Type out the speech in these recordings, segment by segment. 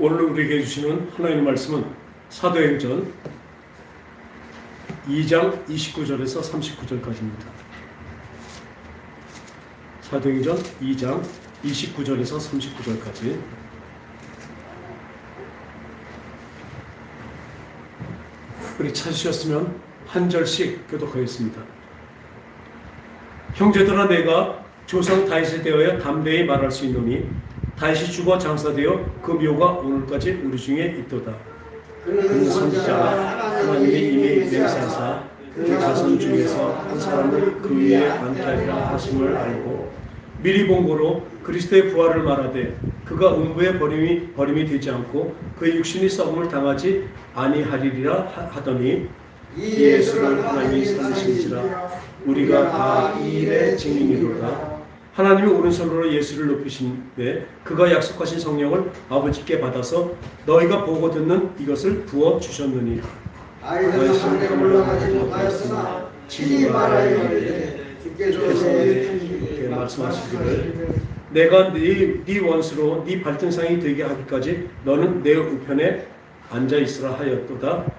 오늘 우리에게 주시는 하나님의 말씀은 사도행전 2장 29절에서 39절까지입니다. 사도행전 2장 29절에서 39절까지. 우리 찾으셨으면 한 절씩 교독하겠습니다. 형제들아, 내가 조상 다윗에 대하여 담대히 말할 수 있노니 다윗이 죽어 장사되어 그 묘가 오늘까지 우리 중에 있도다. 그는 선지자가 하나님이 이미 맹세하사 그 자손 중에서 한 사람을 그 위에 앉게 하리라 하심을 알고 미리 본 고로 그리스도의 부활을 말하되 그가 음부에 버림이 되지 않고 그의 육신이 썩음을 당하지 아니하리라 하더니 이 예수를 하나님이 살리신지라 우리가 다 이 일의 증인이로다. 하나님이 오른손으로 예수를 높이신데 그가 약속하신 성령을 아버지께 받아서 너희가 보고 듣는 이것을 부어 주셨느니라. 아이들은 상대를 하지 못하였으나 친히 말하여 이르되 주께서 너희에게 말씀하시기를 내가 네 원수로 네 발등상이 되게 하기까지 너는 내 우편에 앉아 있으라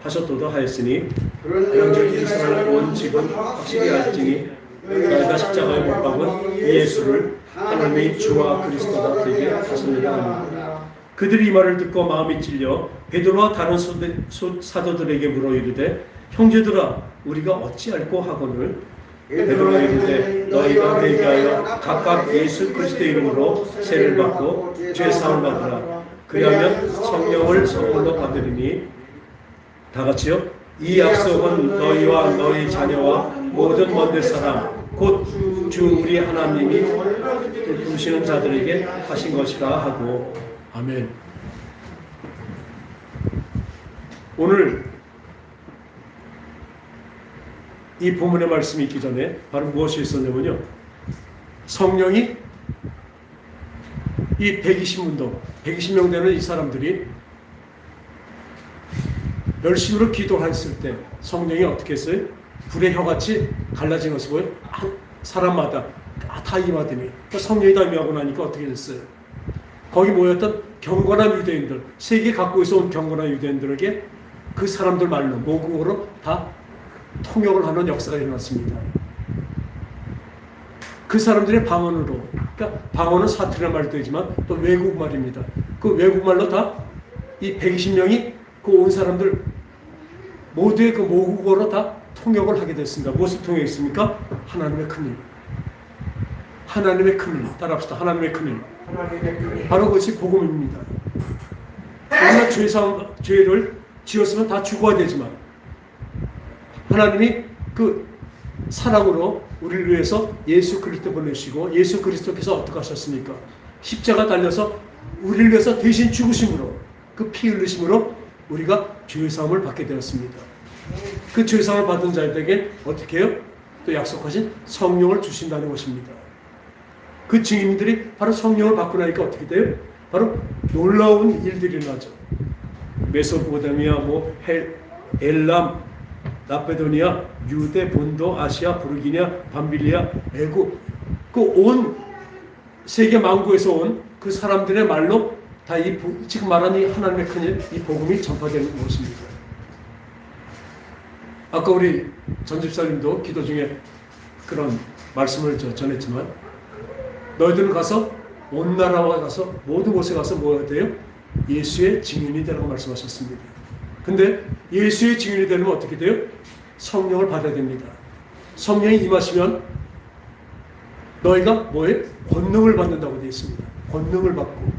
하셨도다 하였으니 그런즉 이스라엘 온 집은 확실히 알지니 너희가 십자가에 못 박은 예수를 하나님이 주와 그리스도가 되게 하셨느니라. 그들이 이 말을 듣고 마음이 찔려 베드로와 다른 사도들에게 물어 이르되 형제들아, 우리가 어찌할꼬 하거늘 베드로가 이르되 너희가 회개하여 각각 예수 그리스도의 이름으로 세를 받고 죄 사함을 받으라. 그리하면 성령을 선물로 받으리니. 다 같이요. 이 약속은 너희와 너희 자녀와 모든 먼데 사람 곧 주 우리 하나님이 부르시는 자들에게 하신 것이라 하고. 아멘. 오늘 이 본문의 말씀이 있기 전에 바로 무엇이 있었냐면요, 성령이 이 120명 되는 이 사람들이 열심으로 기도했을 때 성령이 어떻게 했어요? 불의 혀같이 갈라진 것이 뭐예요? 사람마다 다 임하더니 성령이 다 임하고 나니까 어떻게 됐어요? 거기 모였던 경건한 유대인들, 세계 각국에서 온 경건한 유대인들에게 그 사람들 말로 모국어로 다 통역을 하는 역사가 일어났습니다. 그 사람들의 방언으로, 그러니까 방언은 사투리란 말도 되지만 또 외국말입니다. 그 외국말로 다 이 120명이 그 온 사람들 모두의 그 모국어로 다 통역을 하게 됐습니다. 무엇을 통역했습니까? 하나님의 큰일. 하나님의 큰일. 따라합시다. 하나님의 큰일. 바로 그것이 복음입니다. 우리가 죄를 지었으면 다 죽어야 되지만 하나님이 그 사랑으로 우리를 위해서 예수 그리스도 보내시고 예수 그리스도께서 어떻게 하셨습니까? 십자가 달려서 우리를 위해서 대신 죽으심으로 그 피 흘리심으로 우리가 죄의 사함을 받게 되었습니다. 그 죄의 사함을 받은 자에게 어떻게 해요? 또 약속하신 성령을 주신다는 것입니다. 그 증인들이 바로 성령을 받고 나니까 어떻게 돼요? 바로 놀라운 일들이 일어나죠. 메소포타미아, 엘람, 나페도니아, 유대, 본도, 아시아, 부르기냐, 밤빌리아, 애굽, 그 온 세계 만국에서 온 그 사람들의 말로 다 지금 말하는 이 하나님의 큰일, 이 복음이 전파되는 것입니다. 아까 우리 전 집사님도 기도 중에 그런 말씀을 전했지만 너희들은 가서 온 나라와 가서 모든 곳에 가서 뭐가 돼요? 예수의 증인이 되라고 말씀하셨습니다. 근데 예수의 증인이 되려면 어떻게 돼요? 성령을 받아야 됩니다. 성령이 임하시면 너희가 뭐예요? 권능을 받는다고 되어 있습니다. 권능을 받고.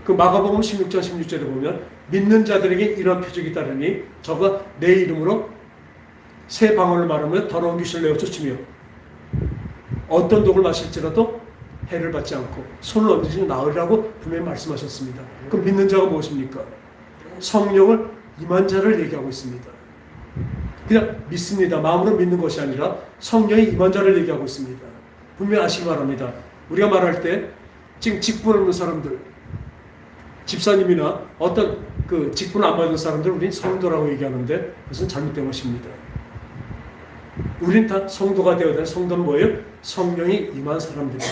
그 마가복음 16장 16절에 보면 믿는 자들에게 이런 표적이 따르니 저가 내 이름으로 새 방언을 말하며 더러운 귀신을 내어 쫓으며 어떤 독을 마실지라도 해를 받지 않고 손을 얹으시면 나으리라고 분명히 말씀하셨습니다. 그럼 믿는 자가 무엇입니까? 성령을 임한 자를 얘기하고 있습니다. 그냥 믿습니다. 마음으로 믿는 것이 아니라 성령이 임한 자를 얘기하고 있습니다. 분명히 아시기 바랍니다. 우리가 말할 때 지금 직분 없는 사람들, 집사님이나 어떤 그 직분 안 받은 사람들 우리는 성도라고 얘기하는데 그것은 잘못된 것입니다. 우리는 다 성도가 되어야 되는 성도는 뭐예요? 성령이 임한 사람들입니다.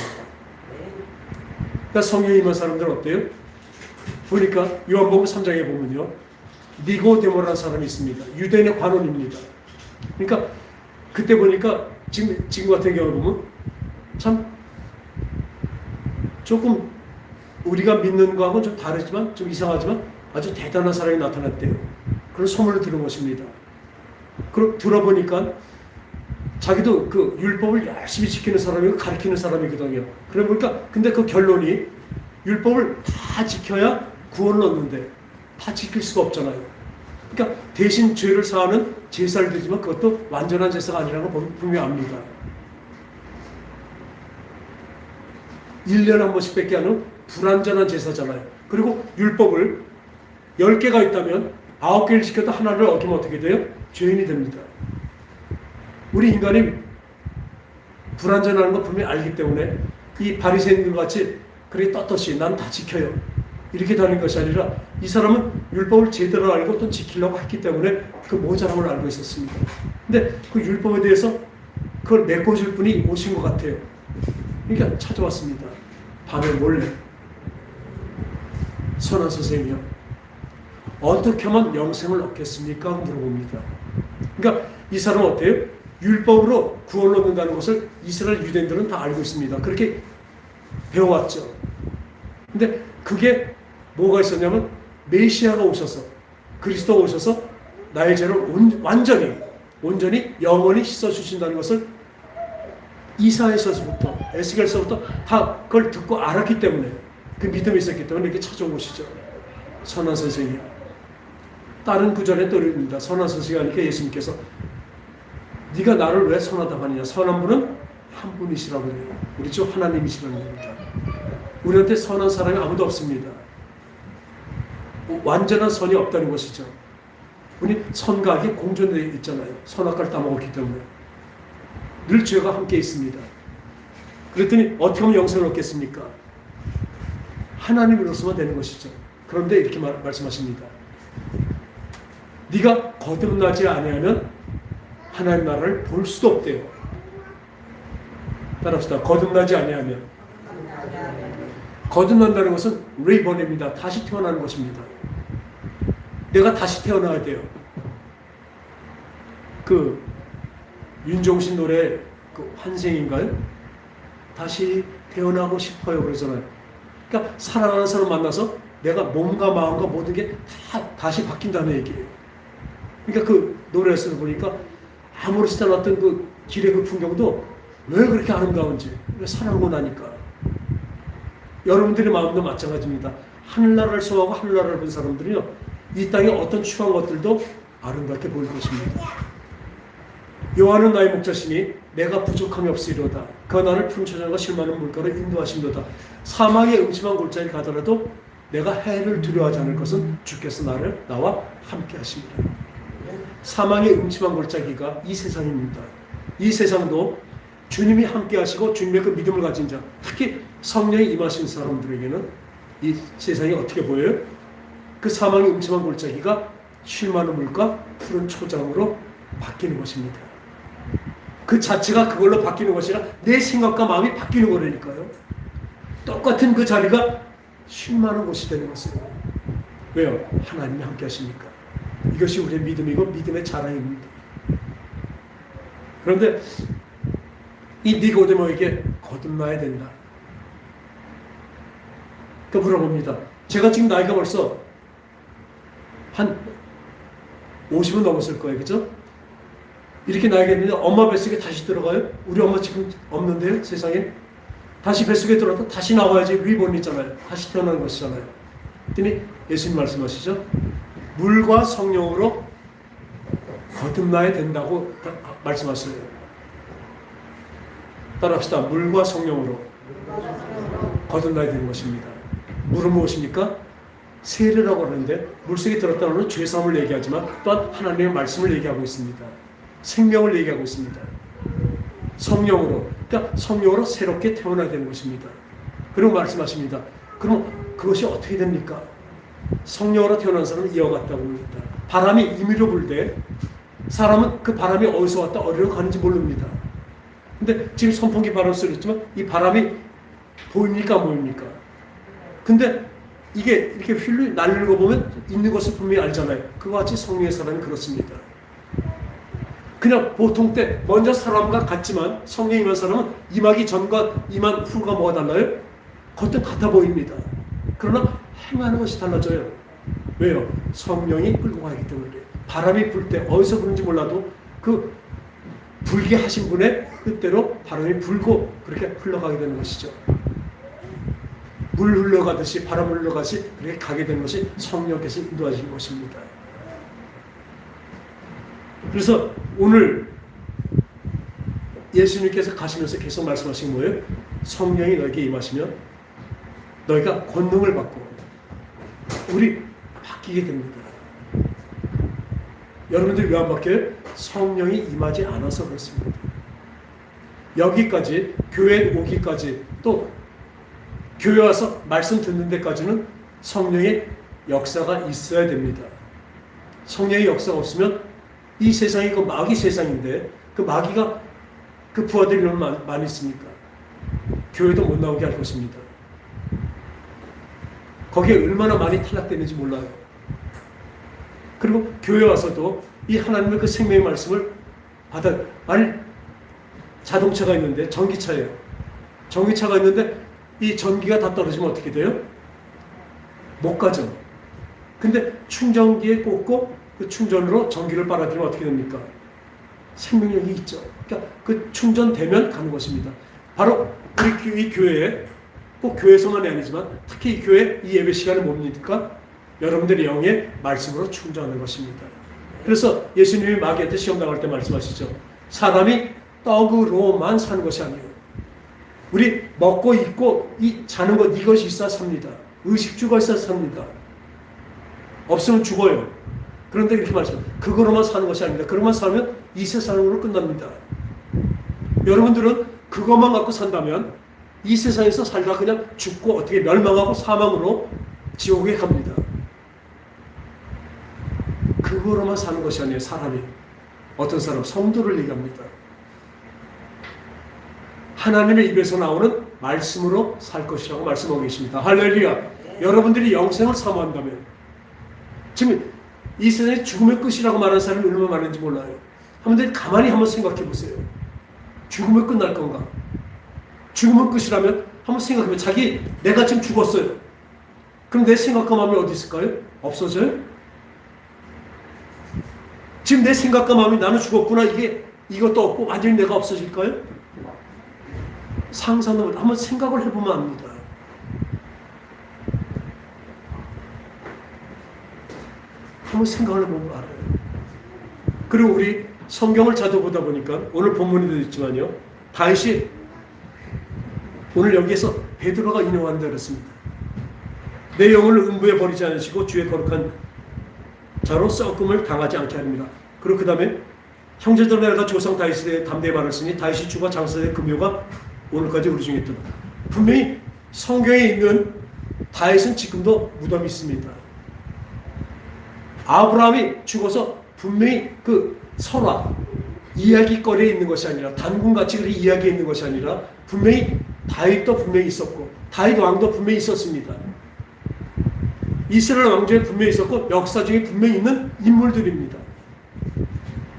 그러니까 성령이 임한 사람들은 어때요? 보니까 요한복음 3장에 보면요, 니고데모라는 사람이 있습니다. 유대인의 관원입니다. 그러니까 그때 보니까 지금 같은 경우 보면 참 조금 우리가 믿는 거하고는 좀 다르지만 좀 이상하지만 아주 대단한 사람이 나타났대요. 그런 소문을 들은 것입니다. 그럼 들어보니까 자기도 그 율법을 열심히 지키는 사람이고 가르치는 사람이거든요. 그래 보니까 근데 그 결론이 율법을 다 지켜야 구원을 얻는데 다 지킬 수가 없잖아요. 그러니까 대신 죄를 사하는 제사를 드리지만 그것도 완전한 제사가 아니라는 걸 분명히 압니다. 1년에 한 번씩 밖에 하는 불완전한 제사잖아요. 그리고 율법을 10개가 있다면 9개를 지켜도 하나를 어기면 어떻게 돼요? 죄인이 됩니다. 우리 인간이 불완전한 거 분명히 알기 때문에 이 바리새인들 같이 그렇게 떳떳이 난 다 지켜요 이렇게 다니는 것이 아니라 이 사람은 율법을 제대로 알고 또 지키려고 했기 때문에 그 모자람을 알고 있었습니다. 근데 그 율법에 대해서 그걸 메꿔줄 분이 오신 것 같아요. 그러니까 찾아왔습니다. 밤에 몰래. 선한 선생님이요, 어떻게 하면 영생을 얻겠습니까? 물어봅니다. 그러니까 이 사람은 어때요? 율법으로 구원을 얻는다는 것을 이스라엘 유대인들은 다 알고 있습니다. 그렇게 배워왔죠. 근데 그게 뭐가 있었냐면 메시아가 오셔서, 그리스도가 오셔서 나의 죄를 온전히 영원히 씻어주신다는 것을 이사에서부터 에스겔서부터 다 그걸 듣고 알았기 때문에, 그 믿음이 있었기 때문에 이렇게 찾아온 것이죠. 선한 선생이요. 다른 구절에 또 이릅니다. 선한 선생이 하니까 예수님께서 네가 나를 왜 선하다고 하느냐. 선한 분은 한 분이시라고 해요. 우리 주 하나님이시라는 겁니다. 우리한테 선한 사람이 아무도 없습니다. 완전한 선이 없다는 것이죠. 우리 선과 악이 공존되어 있잖아요. 선악과를 따먹었기 때문에 늘 죄가 함께 있습니다. 그랬더니 어떻게 하면 영생을 얻겠습니까? 하나님으로서만 되는 것이죠. 그런데 이렇게 말씀하십니다. 네가 거듭나지 아니하면 하나님 나라를 볼 수도 없대요. 따라합시다. 거듭나지 아니하면. 거듭난다는 것은 리본입니다. 다시 태어나는 것입니다. 내가 다시 태어나야 돼요. 그 윤종신 노래 그 환생인가요? 다시 태어나고 싶어요 그러잖아요. 그러니까 사랑하는 사람 만나서 내가 몸과 마음과 모든 게 다 다시 바뀐다는 얘기예요. 그러니까 그 노래에서 보니까 아무렇지도 않았던 그 길의 그 풍경도 왜 그렇게 아름다운지, 왜 사랑하고 나니까. 여러분들의 마음도 마찬가지입니다. 하늘나라를 소망하고 하늘나라를 본 사람들은요, 이 땅에 어떤 추한 것들도 아름답게 보일 것입니다. 여호와는 나의 목자시니 내가 부족함이 없으리로다. 그가 나를 푸른 초장과 실만한 물가로 인도하심도다. 사망의 음침한 골짜기 가더라도 내가 해를 두려워하지 않을 것은 주께서 나와 함께 하십니다. 사망의 음침한 골짜기가 이 세상입니다. 이 세상도 주님이 함께 하시고 주님의 그 믿음을 가진 자, 특히 성령이 임하신 사람들에게는 이 세상이 어떻게 보여요? 그 사망의 음침한 골짜기가 쉴만한 물과 푸른 초장으로 바뀌는 것입니다. 그 자체가 그걸로 바뀌는 것이 아니라 내 생각과 마음이 바뀌는 거라니까요. 똑같은 그 자리가 쉴만한 곳이 되는 것이에요. 왜요? 하나님이 함께 하시니까. 이것이 우리의 믿음이고 믿음의 자랑입니다. 그런데 이 니고데모에게 거듭나야 된다. 그 물어봅니다. 제가 지금 나이가 벌써 한 50은 넘었을 거예요. 그죠? 이렇게 나이가 있는데 엄마 뱃속에 다시 들어가요? 우리 엄마 지금 없는데요? 세상에? 다시 뱃속에 들어가서 다시 나와야지 리본이잖아요. 다시 태어나는 것이잖아요. 그랬더니 예수님 말씀하시죠? 물과 성령으로 거듭나야 된다고 말씀하세요. 따라합시다. 물과 성령으로 거듭나야 되는 것입니다. 물은 무엇입니까? 세례라고 하는데 물속에 들었다는 것은 죄사함을 얘기하지만 또한 하나님의 말씀을 얘기하고 있습니다. 생명을 얘기하고 있습니다. 성령으로, 그러니까 성령으로 새롭게 태어나야 되는 것입니다. 그리고 말씀하십니다. 그럼 그것이 어떻게 됩니까? 성령으로 태어난 사람은 이와 같다고 합니다. 바람이 임의로 불 때 사람은 그 바람이 어디서 왔다 어디로 가는지 모릅니다. 근데 지금 선풍기 바람 쏘겠지만 이 바람이 보입니까 안 보입니까? 근데 이게 이렇게 휠 날리는 거 보면 있는 것을 분명히 알잖아요. 그와 같이 성령의 사람이 그렇습니다. 그냥 보통 때 먼저 사람과 같지만 성령이 임한 사람은 임하기 전과 임한 후가 뭐가 달라요? 겉은 같아 보입니다. 그러나 행하는 것이 달라져요. 왜요? 성령이 끌고 가기 때문에. 바람이 불 때 어디서 부는지 몰라도 그 불게 하신 분의 뜻대로 바람이 불고 그렇게 흘러가게 되는 것이죠. 물 흘러가듯이 바람 흘러가듯이 그렇게 가게 되는 것이 성령께서 인도하신 것입니다. 그래서 오늘 예수님께서 가시면서 계속 말씀하신 거예요. 성령이 너에게 임하시면 너희가 권능을 받고 우리 바뀌게 됩니다. 여러분들이 왜 안 바뀌어요? 성령이 임하지 않아서 그렇습니다. 여기까지 교회에 오기까지 또 교회 와서 말씀 듣는 데까지는 성령의 역사가 있어야 됩니다. 성령의 역사가 없으면 이 세상이 그 마귀 세상인데 그 마귀가 그 부하들이 얼마나 많이 있습니까? 교회도 못 나오게 할 것입니다. 거기에 얼마나 많이 탈락되는지 몰라요. 그리고 교회 와서도 이 하나님의 그 생명의 말씀을 받아, 자동차가 있는데 전기차예요. 전기차가 있는데 이 전기가 다 떨어지면 어떻게 돼요? 못 가죠. 근데 충전기에 꽂고 그 충전으로 전기를 빨아들이면 어떻게 됩니까? 생명력이 있죠. 그러니까 그 충전되면 가는 것입니다. 바로 우리 이 교회에 꼭 교회에서만이 아니지만 특히 이 교회 이 예배 시간은 뭡니까? 여러분들의 영의 말씀으로 충전하는 것입니다. 그래서 예수님이 마귀한테 시험 나갈 때 말씀하시죠. 사람이 떡으로만 사는 것이 아니에요. 우리 먹고 입고 이 자는 것 이것이 있어야 삽니다. 의식주가 있어야 삽니다. 없으면 죽어요. 그런데 이렇게 말씀해요. 그거로만 사는 것이 아닙니다. 그것만 살면 이 세상으로 끝납니다. 여러분들은 그것만 갖고 산다면 이 세상에서 살다 그냥 죽고 어떻게 멸망하고 사망으로 지옥에 갑니다. 그거로만 사는 것이 아니에요. 사람이. 어떤 사람 성도를 얘기합니다. 하나님의 입에서 나오는 말씀으로 살 것이라고 말씀하고 계십니다. 할렐루야. 여러분들이 영생을 사모한다면 지금 이 세상에 죽음의 끝이라고 말하는 사람이 얼마나 많은지 몰라요. 여러분들이 가만히 한번 생각해 보세요. 죽음이 끝날 건가? 죽음은 끝이라면 한번 생각해 보세요. 내가 지금 죽었어요. 그럼 내 생각과 마음이 어디 있을까요? 없어져요? 지금 내 생각과 마음이 나는 죽었구나 이것도 없고 완전히 내가 없어질까요? 상상을 한번 생각을 해보면 압니다. 한번 생각을 해보면 알아요. 그리고 우리 성경을 자주 보다 보니까 오늘 본문에도 있지만요. 다윗이 오늘 여기에서 베드로가 인용한다 그랬습니다. 내 영을 음부에 버리지 않으시고 주의 거룩한 자로 썩음을 당하지 않게 하립니다. 그리고 그 다음에 형제들은 내가 조상 다윗에 대해 담대히 말했으니 다윗이 죽어 장사된 금요가 오늘까지 우리 중에 있더라. 분명히 성경에 있는 다윗은 지금도 무덤이 있습니다. 아브라함이 죽어서 분명히 그 설화 이야기거리에 있는 것이 아니라 단군같이 그렇게 이야기에 있는 것이 아니라 분명히 다윗도 분명히 있었고 다윗 왕도 분명히 있었습니다. 이스라엘 왕조에 분명히 있었고 역사 중에 분명히 있는 인물들입니다.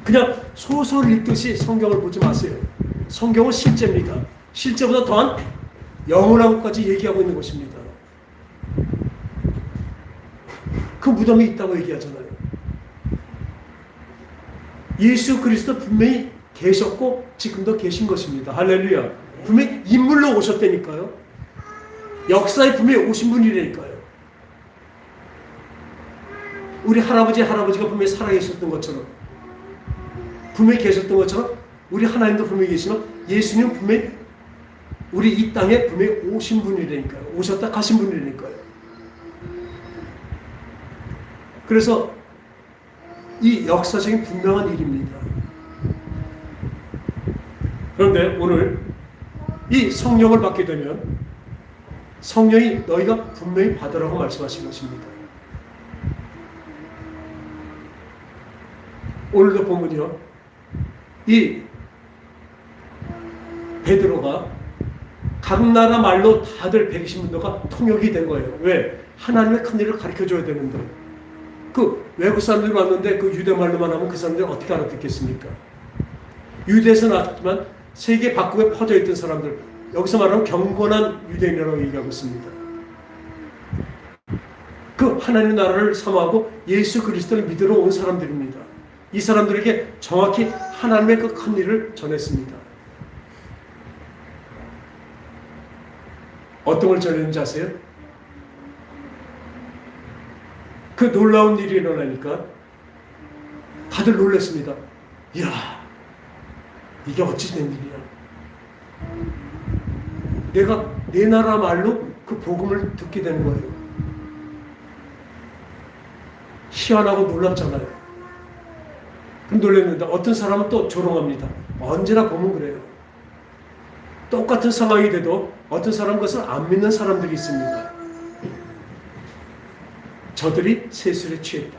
그냥 소설 읽듯이 성경을 보지 마세요. 성경은 실제입니다. 실제보다 더한 영원한 것까지 얘기하고 있는 것입니다. 그 무덤이 있다고 얘기하잖아요. 예수 그리스도 분명히 계셨고 지금도 계신 것입니다. 할렐루야. 분명히 인물로 오셨다니까요. 역사에 분명히 오신 분이라니까요. 우리 할아버지가 분명히 살아계셨던 것처럼 분명히 계셨던 것처럼 우리 하나님도 분명히 계시면 예수님은 분명히 우리 이 땅에 분명히 오신 분이라니까요. 오셨다 가신 분이라니까요. 그래서 이 역사적인 분명한 일입니다. 그런데 오늘 이 성령을 받게 되면 성령이 너희가 분명히 받으라고 말씀하신 것입니다. 오늘도 보면요. 이 베드로가 각 나라 말로 다들 120문도가 통역이 된 거예요. 왜? 하나님의 큰 일을 가르쳐줘야 되는데. 그 외국 사람들이 왔는데 그 유대 말로만 하면 그 사람들이 어떻게 알아듣겠습니까? 유대에서 나왔지만 세계 각국에 퍼져 있던 사람들, 여기서 말하면 경건한 유대인이라고 얘기하고 있습니다. 그 하나님 나라를 사모하고 예수 그리스도를 믿으러 온 사람들입니다. 이 사람들에게 정확히 하나님의 그 큰 일을 전했습니다. 어떤 걸 전했는지 아세요? 그 놀라운 일이 일어나니까 다들 놀랐습니다. 이야, 이게 어찌 된 일이야. 내가 내 나라 말로 그 복음을 듣게 되는 거예요. 희한하고 놀랍잖아요. 그럼 놀랐는데 어떤 사람은 또 조롱합니다. 언제나 보면 그래요. 똑같은 상황이 돼도 어떤 사람은 그것을 안 믿는 사람들이 있습니다. 저들이 세술에 취했다.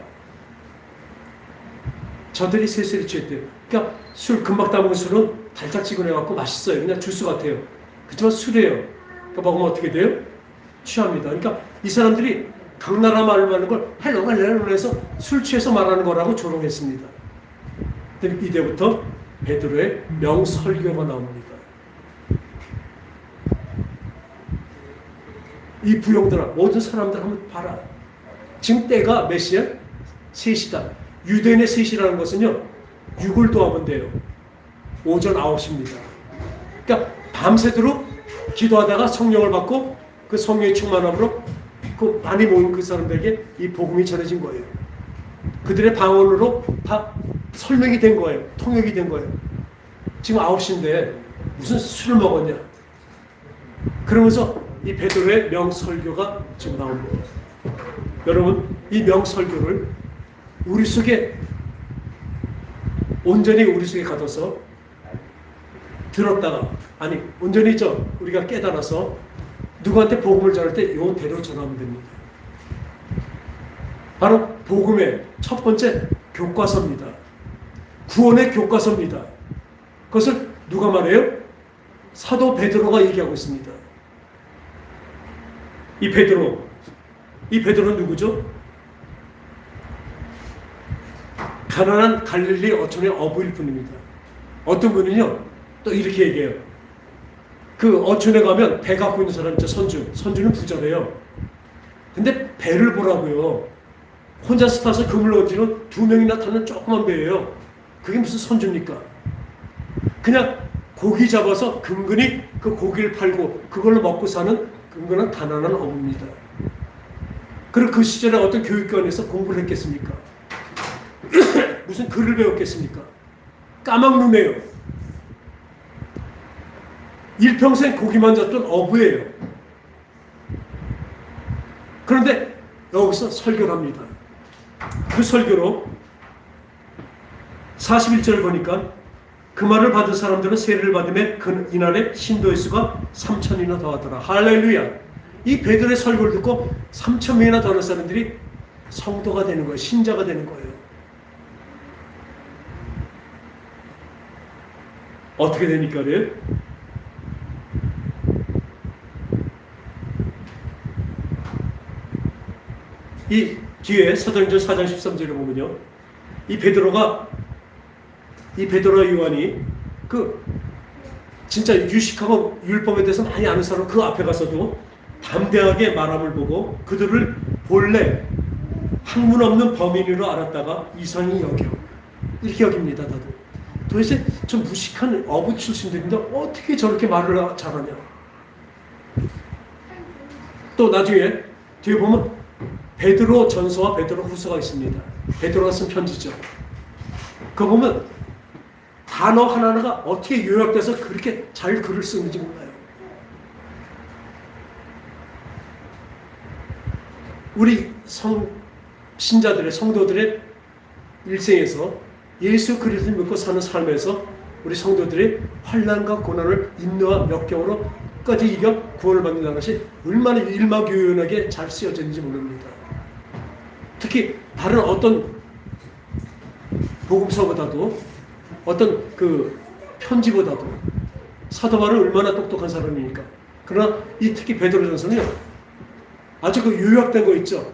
저들이 세술에 취했대요. 그러니까 술 금방 따먹은 술은 달짝지근해갖고 맛있어요. 그냥 주스 같아요. 그렇지만 술이에요. 그러니까 먹으면 어떻게 돼요? 취합니다. 그러니까 이 사람들이 각 나라 말로 하는 걸 헬로 해서 술 취해서 말하는 거라고 조롱했습니다. 이때부터 베드로의 명설교가 나옵니다. 이 부용들아, 모든 사람들 한번 봐라. 지금 때가 몇 시야? 3시다. 유대인의 3시라는 것은요, 6을 더하면 돼요. 오전 9시입니다. 그러니까 밤새도록 기도하다가 성령을 받고 그 성령의 충만함으로 그 많이 모인 그 사람들에게 이 복음이 전해진 거예요. 그들의 방언으로 다 설명이 된 거예요. 통역이 된 거예요. 지금 9시인데 무슨 술을 먹었냐. 그러면서 이 베드로의 명설교가 지금 나옵니다. 여러분, 이 명설교를 우리 속에 온전히 우리 속에 가둬서 들었다가, 아니 온전히 우리가 깨달아서 누구한테 복음을 전할 때 요 대로 전하면 됩니다. 바로 복음의 첫 번째 교과서입니다. 구원의 교과서입니다. 그것을 누가 말해요? 사도 베드로가 얘기하고 있습니다. 이 베드로는 누구죠? 가난한 갈릴리 어촌의 어부일 뿐입니다. 어떤 분은요, 또 이렇게 얘기해요. 그 어촌에 가면 배 갖고 있는 사람 있죠, 선주는 부자래요. 근데 배를 보라고요. 혼자서 타서 그물 얹이는 2명이나 타는 조그만 배예요. 그게 무슨 선주입니까? 그냥 고기 잡아서 근근히 그 고기를 팔고 그걸로 먹고 사는 근근한 가난한 어부입니다. 그리고 그 시절에 어떤 교육관에서 공부를 했겠습니까? 무슨 글을 배웠겠습니까? 까막눈이에요. 일평생 고기만 잡던 어부예요. 그런데 여기서 설교를 합니다. 그 설교로 41절을 보니까 그 말을 받은 사람들은 세례를 받음에 이날에 신도의 수가 3,000이나 더하더라. 할렐루야. 이 베드로의 설교를 듣고 3,000명이나 더하는 사람들이 성도가 되는 거예요. 신자가 되는 거예요. 어떻게 되니까 그래요? 이 뒤에 사도행전 4장 13절에 보면요, 이 베드로와 요한이 그 진짜 유식하고 율법에 대해서 많이 아는 사람 그 앞에 가서도 담대하게 말함을 보고 그들을 본래 학문 없는 범인으로 알았다가 이상히 여겨. 이렇게 여깁니다. 다들. 도대체 좀 무식한 어부 출신들인데 어떻게 저렇게 말을 잘하냐. 또 나중에 뒤에 보면 베드로 전서와 베드로 후서가 있습니다. 베드로가 쓴 편지죠. 그거 보면 단어 하나하나가 어떻게 요약돼서 그렇게 잘 글을 쓰는지 몰라요. 우리 신자들의, 성도들의 일생에서 예수 그리스도를 믿고 사는 삶에서 우리 성도들의 환난과 고난을 인내와 역경으로 끝까지 이겨 구원을 받는다는 것이 얼마나 일마교연하게 잘 쓰여졌는지 모릅니다. 특히 다른 어떤 복음서보다도 어떤 그 편지보다도 사도 바울은 얼마나 똑똑한 사람이니까 그러나 이 특히 베드로전서는요, 아주 그 요약된 거 있죠.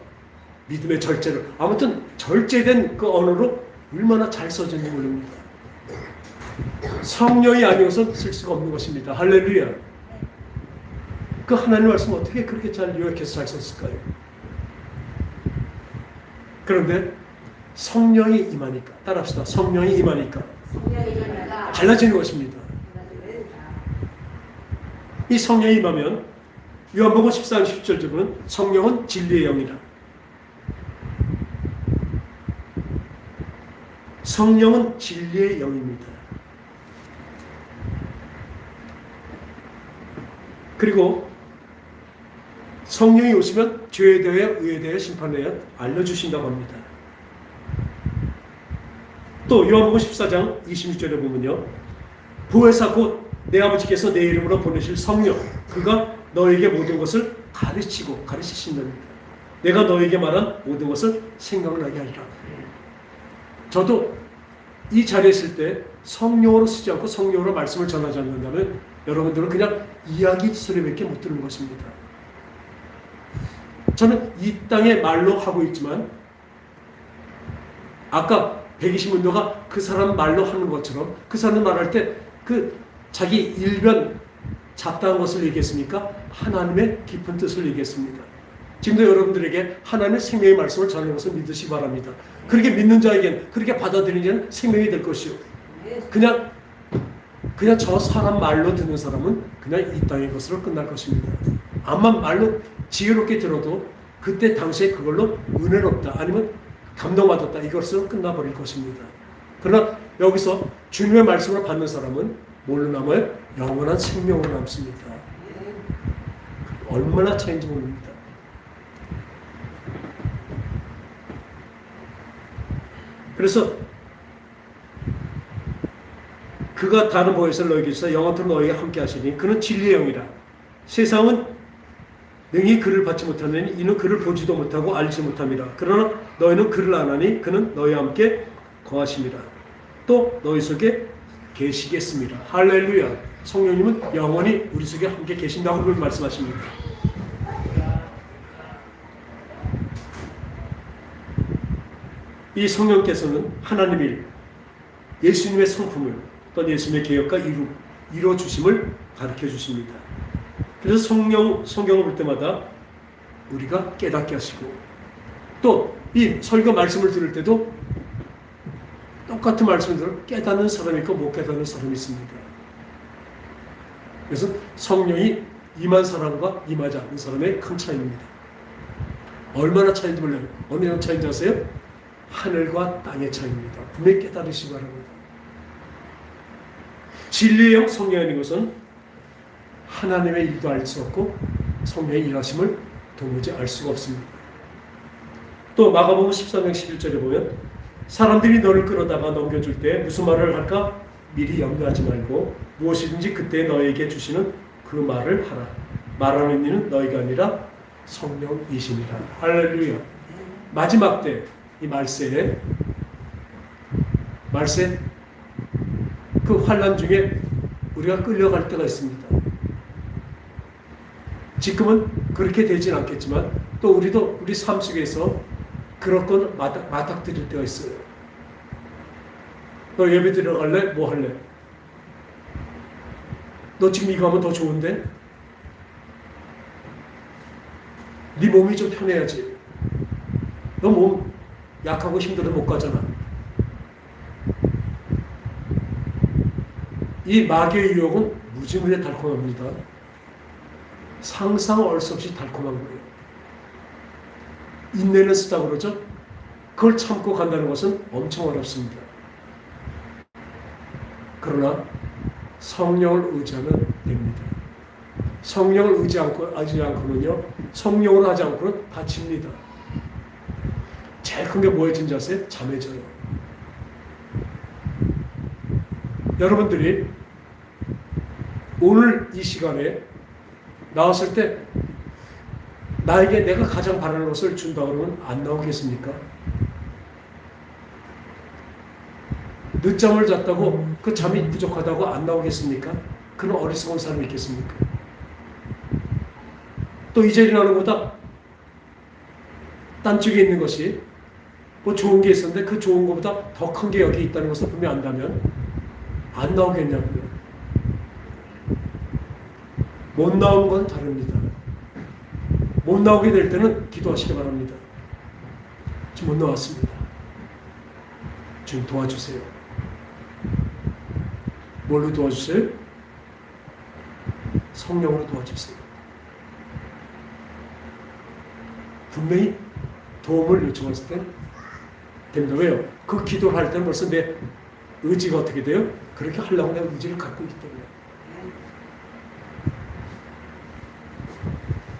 믿음의 절제를. 아무튼 절제된 그 언어로 얼마나 잘 써졌는지 모릅니다. 성령이 아니어서 쓸 수가 없는 것입니다. 할렐루야. 그 하나님 말씀 어떻게 그렇게 잘 요약해서 잘 썼을까요? 그런데 성령이 임하니까, 따라합시다. 성령이 임하니까 달라지는 것입니다. 이 성령이 임하면 요한복음 14장 10절 보면 성령은 진리의 영이라. 성령은 진리의 영입니다. 그리고 성령이 오시면 죄에 대해, 의에 대해, 심판에 대해 알려주신다고 합니다. 또 요한복음 14장 26절에 보면요, 보혜사 곧 내 아버지께서 내 이름으로 보내실 성령, 그가 너에게 모든 것을 가르치신답니다. 내가 너에게 말한 모든 것을 생각나게 하리라. 저도 이 자리에 있을 때 성령으로 쓰지 않고 성령으로 말씀을 전하지 않는다면 여러분들은 그냥 이야기 소리밖에 못 듣는 것입니다. 저는 이 땅에 말로 하고 있지만 아까 120문도가 그 사람 말로 하는 것처럼 그 사람 말할 때 그 자기 일변 잡다한 것을 얘기했습니까? 하나님의 깊은 뜻을 얘기했습니다. 지금도 여러분들에게 하나님의 생명의 말씀을 전하는 것을 믿으시기 바랍니다. 그렇게 믿는 자에겐, 그렇게 받아들이는 자는 생명이 될 것이요. 그냥 저 사람 말로 듣는 사람은 그냥 이 땅의 것으로 끝날 것입니다. 암만 말로 지혜롭게 들어도 그때 당시에 그걸로 은혜롭다 아니면 감동받았다 이것으로 끝나버릴 것입니다. 그러나 여기서 주님의 말씀을 받는 사람은 뭘로 남아요? 영원한 생명으로 남습니다. 얼마나 차이인지 모릅니다. 그래서 그가 다른 보혜사를 너에게 주사 영원토록 너에게 함께 하시니 그는 진리의 영이라. 세상은 능히 그를 받지 못하느니 이는 그를 보지도 못하고 알지 못함이라. 그러나 너희는 그를 아나니 그는 너희와 함께 거하심이라. 또 너희 속에 계시겠습니다. 할렐루야. 성령님은 영원히 우리 속에 함께 계신다고 말씀하십니다. 이 성령께서는 하나님의 일, 예수님의 성품을 또 예수님의 계획과 이루어 주심을 가르쳐 주십니다. 그래서 성경을 볼 때마다 우리가 깨닫게 하시고 또 이 설교 말씀을 들을 때도 똑같은 말씀을 들어 깨닫는 사람이 있고 못 깨닫는 사람이 있습니다. 그래서 성령이 임한 사람과 임하지 않는 사람의 큰 차이입니다. 얼마나 차이인지 몰라요. 어느 정도 차이인지 아세요? 하늘과 땅의 차이입니다. 분명히 깨달으시기 바랍니다. 진리의 영 성령인 것은 하나님의 일도 알 수 없고 성령의 일하심을 도무지 알 수가 없습니다. 또 마가복음 13장 11절에 보면 사람들이 너를 끌어다가 넘겨줄 때 무슨 말을 할까 미리 염려하지 말고 무엇이든지 그때 너에게 주시는 그 말을 하라. 말하는 이는 너희가 아니라 성령이십니다. 할렐루야. 마지막 때 이 말세 그 환난 중에 우리가 끌려갈 때가 있습니다. 지금은 그렇게 되진 않겠지만 또 우리도 우리 삶 속에서 그런 건 맞닥뜨릴 때가 있어요. 너 예배 드리러 갈래? 뭐 할래? 너 지금 이거 하면 더 좋은데? 네 몸이 좀 편해야지. 너 몸 약하고 힘들어도 못 가잖아. 이 마귀의 유혹은 무지무지 달콤합니다. 상상할 수 없이 달콤한 거예요. 인내는 쓰다 그러죠. 그걸 참고 간다는 것은 엄청 어렵습니다. 그러나 성령을 의지하면 됩니다. 성령을 의지하지 않고는요, 성령으로 하지 않고는 다칩니다. 제일 큰 게 뭐예요? 아세요? 잠해져요. 여러분들이 오늘 이 시간에 나왔을 때 나에게 내가 가장 바라는 것을 준다 그러면 안 나오겠습니까? 늦잠을 잤다고 그 잠이 부족하다고 안 나오겠습니까? 그런 어리석은 사람이 있겠습니까? 또 이 자리에 나오는 것보다 딴 쪽에 있는 것이 뭐 좋은 게 있었는데 그 좋은 것보다 더 큰 게 여기 있다는 것을 분명히 안다면 안 나오겠냐고요. 못 나오는 건 다릅니다. 못 나오게 될 때는 기도하시기 바랍니다. 지금 못 나왔습니다. 주님 도와주세요. 뭘로 도와주세요? 성령으로 도와주세요. 분명히 도움을 요청했을 때 됩니다. 왜요? 그 기도를 할 때는 벌써 내 의지가 어떻게 돼요? 그렇게 하려고 내가 의지를 갖고 있기 때문에.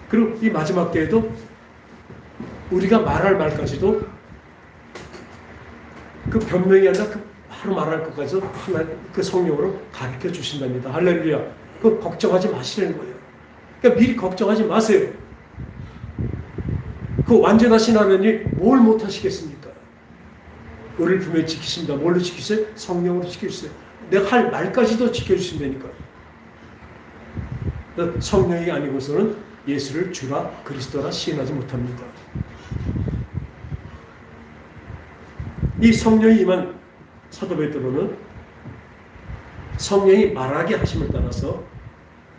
그리고 이 마지막 때에도 우리가 말할 말까지도 그 변명이 아니라 그 바로 말할 것까지도 하나님 그 성령으로 가르쳐 주신답니다. 할렐루야. 그 걱정하지 마시는 거예요. 그러니까 미리 걱정하지 마세요. 그 완전하신 하나님이 뭘 못하시겠습니까? 우리를 분명히 지키십니다. 뭘로 지키세요? 성령으로 지켜주세요. 내가 할 말까지도 지켜주신다니까. 성령이 아니고서는 예수를 주라 그리스도라 시인하지 못합니다. 이 성령이 임한 사도 베드로는 성령이 말하게 하심을 따라서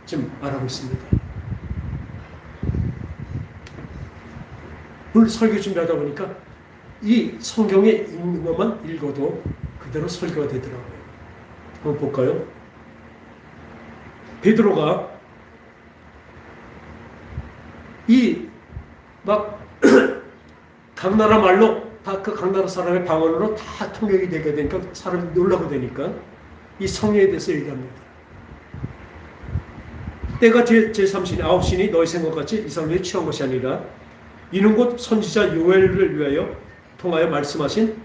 지금 말하고 있습니다. 오늘 설교 준비하다 보니까 이 성경에 있는 것만 읽어도 그대로 설교가 되더라고요. 한번 볼까요? 베드로가 이 막 각 나라 말로 다 그 각 나라 사람의 방언으로 다 통역이 되게 되니까 사람이 놀라게 되니까 이 성령에 대해서 얘기합니다. 때가 제3신이 9신이 너희 생각같이 이 사람들이 취한 것이 아니라 이는 곧 선지자 요엘을 위하여 통하여 말씀하신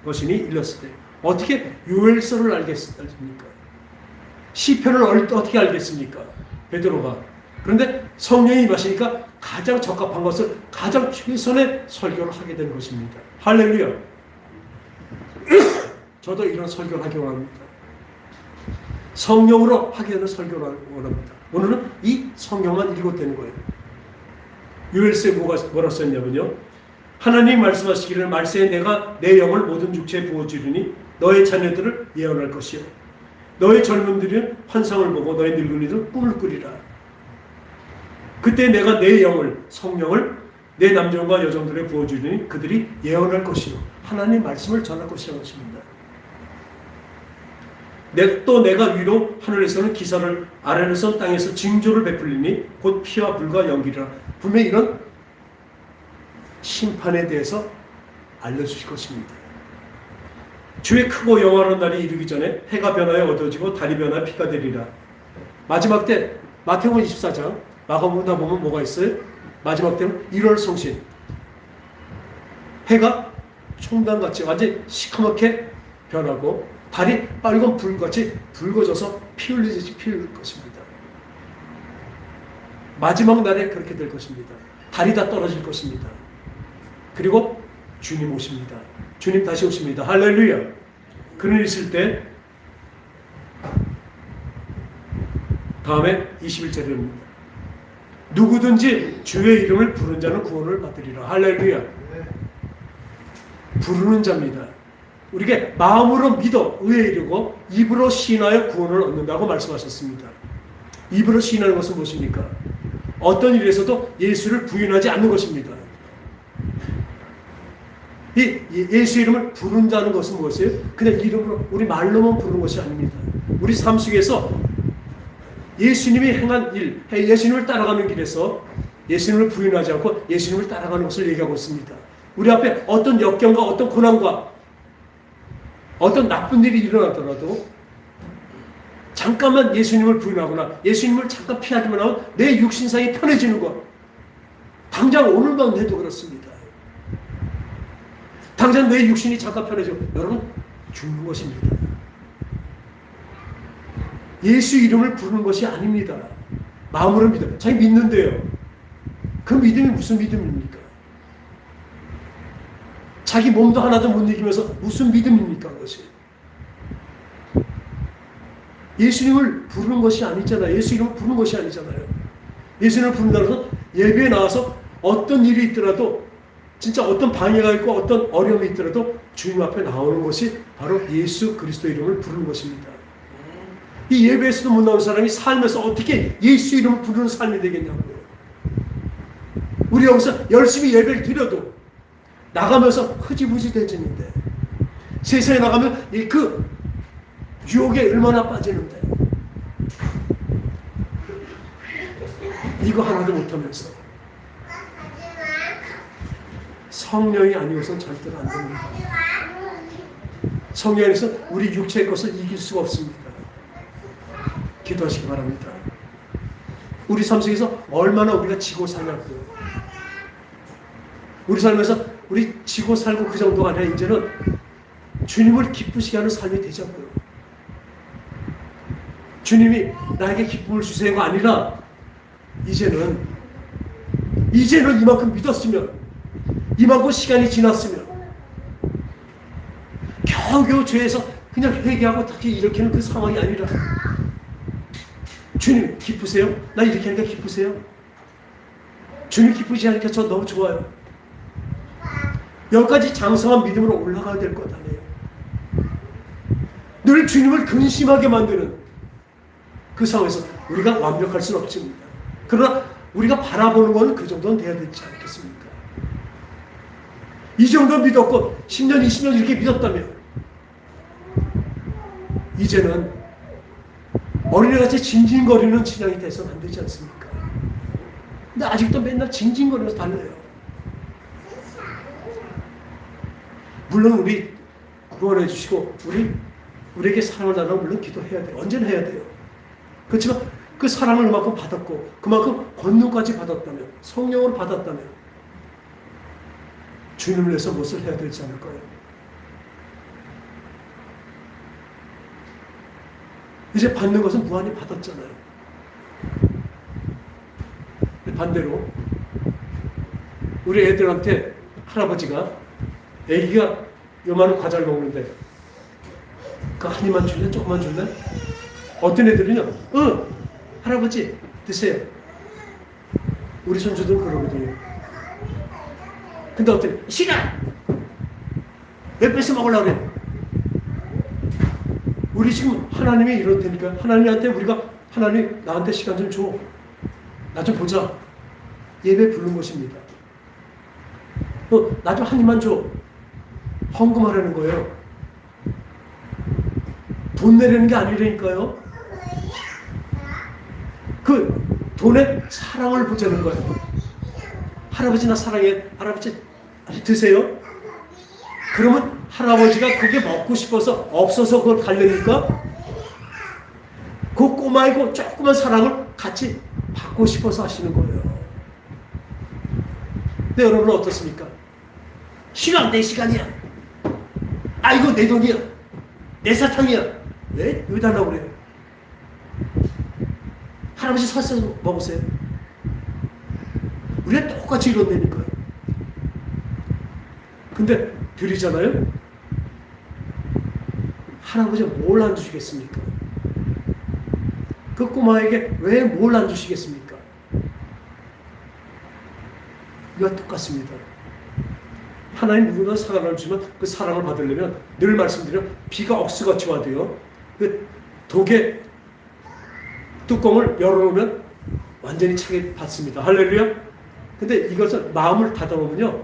것이니 일렀을 때 어떻게 요엘서를 알겠습니까? 시편을 어떻게 알겠습니까? 베드로가. 그런데 성령이 임하시니까 가장 적합한 것을 가장 최선의 설교를 하게 된 것입니다. 할렐루야. 저도 이런 설교를 하기 원합니다. 성령으로 하게 되는 설교를 원합니다. 오늘은 이 성경만 읽어도 되는 거예요. 요엘서에 뭐라 썼냐면요. 하나님 말씀하시기를 말세에 내가 내 영을 모든 육체에 부어주리니 너의 자녀들을 예언할 것이요 너의 젊은들은 환상을 보고 너의 늙은이들은 꿈을 꾸리라. 그때 내가 내 영을 성령을 내 남정과 여종들에 부어주리니 그들이 예언할 것이요 하나님 말씀을 전할 것이라는 것입니다. 또 내가 위로 하늘에서는 기사를 아래에서는 땅에서 징조를 베풀리니 곧 피와 불과 연기라. 분명히 이런 심판에 대해서 알려주실 것입니다. 주의 크고 영원한 날이 이르기 전에 해가 변하여 어두워지고 달이 변하여 피가 되리라. 마지막 때 마태복음 24장 마가복음 보면 뭐가 있어요? 마지막 때는 1월 성신 해가 총단같이 완전히 시커멓게 변하고 달이 빨간 불같이 붉어져서 피 흘리듯이 피 흘릴 것입니다. 마지막 날에 그렇게 될 것입니다. 달이 다 떨어질 것입니다. 그리고 주님 오십니다. 주님 다시 오십니다. 할렐루야. 그는 있을 때 다음에 21절입니다. 누구든지 주의 이름을 부르는 자는 구원을 받으리라. 할렐루야. 부르는 자입니다. 우리가 마음으로 믿어 의에 이르고 입으로 시인하여 구원을 얻는다고 말씀하셨습니다. 입으로 시인하는 것은 무엇입니까? 어떤 일에서도 예수를 부인하지 않는 것입니다. 이 예수 이름을 부른다는 것은 무엇이에요? 그냥 이름으로 우리 말로만 부르는 것이 아닙니다. 우리 삶 속에서 예수님이 행한 일, 예수님을 따라가는 길에서 예수님을 부인하지 않고 예수님을 따라가는 것을 얘기하고 있습니다. 우리 앞에 어떤 역경과 어떤 고난과 어떤 나쁜 일이 일어나더라도 잠깐만 예수님을 부인하거나 예수님을 잠깐 피하기만 하면 내 육신상이 편해지는 것. 당장 오늘만 해도 그렇습니다. 당장 내 육신이 잠깐 편해지고 여러분 죽는 것입니다. 예수 이름을 부르는 것이 아닙니다. 마음으로 믿어. 자기 믿는데요. 그 믿음이 무슨 믿음입니까? 자기 몸도 하나도 못 이기면서 무슨 믿음입니까? 그것이. 예수님을 부르는 것이 아니잖아요. 예수 이름을 부르는 것이 아니잖아요. 예수님을 부른다는 것은 예배에 나와서 어떤 일이 있더라도 진짜 어떤 방해가 있고 어떤 어려움이 있더라도 주님 앞에 나오는 것이 바로 예수 그리스도 이름을 부르는 것입니다. 이 예배에서도 못 나온 사람이 살면서 어떻게 예수 이름을 부르는 삶이 되겠냐고요. 우리 여기서 열심히 예배를 드려도 나가면서 흐지부지 되지는데 세상에 나가면 그 유혹에 얼마나 빠지는데 이거 하나도 못하면서 성령이 아니고선 절대로 안 됩니다. 성령 안에서 우리 육체의 것을 이길 수가 없습니다. 기도하시기 바랍니다. 우리 삶 속에서 얼마나 우리가 지고 사냐고요. 우리 삶에서 우리 지고 살고 그 정도가 아니라 이제는 주님을 기쁘시게 하는 삶이 되자고요. 주님이 나에게 기쁨을 주세요가 아니라 이제는 이만큼 믿었으면 이만큼 시간이 지났으면 겨우겨우 죄에서 그냥 회개하고 다시 일으키는 그 상황이 아니라 주님 기쁘세요? 나 이렇게 하니까 기쁘세요? 주님 기쁘지 않으니까 저 너무 좋아요. 여기까지 장성한 믿음으로 올라가야 될 것 아니에요. 늘 주님을 근심하게 만드는 그 상황에서 우리가 완벽할 수는 없습니다. 그러나 우리가 바라보는 건 그 정도는 돼야 되지 않겠습니까? 이 정도 믿었고 10년, 20년 이렇게 믿었다면 이제는 어린애같이 징징거리는 신앙이 돼서는 안 되지 않습니까? 근데 아직도 맨날 징징거리면서 달려요. 물론 우리 구원해 주시고 우리에게 사랑을 달라고 물론 기도해야 돼요. 언제나 해야 돼요. 그렇지만 그 사랑을 그만큼 받았고 그만큼 권능까지 받았다면 성령을 받았다면 주님을 위해서 무엇을 해야 되지 않을까요? 이제 받는 것은 무한히 받았잖아요. 반대로 우리 애들한테 할아버지가 애기가 요만한 과자를 먹는데 그 한 입만 줄래? 조금만 줄래? 어떤 애들은요, 할아버지 드세요. 우리 손주들은 그러거든요. 근데 어떤 싫어! 왜 뺏어 먹으려고 그래? 우리 지금 하나님이 이렇다니까 하나님한테 우리가 하나님 나한테 시간 좀 줘. 나 좀 보자. 예배 부르는 것입니다. 나 좀 한 입만 줘. 헌금하라는 거예요. 돈 내려는 게 아니라니까요. 그 돈에 사랑을 보자는 거예요. 할아버지 나 사랑해. 할아버지 드세요. 그러면 할아버지가 그게 먹고 싶어서 없어서 그걸 달래니까 그 꼬마이고 조그만 사랑을 같이 받고 싶어서 하시는 거예요. 근데 여러분은 어떻습니까? 시간 내 시간이야. 아 이거 내 돈이야. 내 사탕이야. 왜 달라고 그래요? 할아버지 사서 먹으세요. 우리가 똑같이 이런다니까요. 근데 드리잖아요. 할아버지가 뭘 안 주시겠습니까? 그 꼬마에게 왜 뭘 안 주시겠습니까? 이거 똑같습니다. 하나님 누구나 사랑을 주면 그 사랑을 받으려면 늘 말씀드려 비가 억수같이 와도요. 그 독의 뚜껑을 열어놓으면 완전히 차게 받습니다. 할렐루야. 근데 이것을 마음을 닫아놓으면요.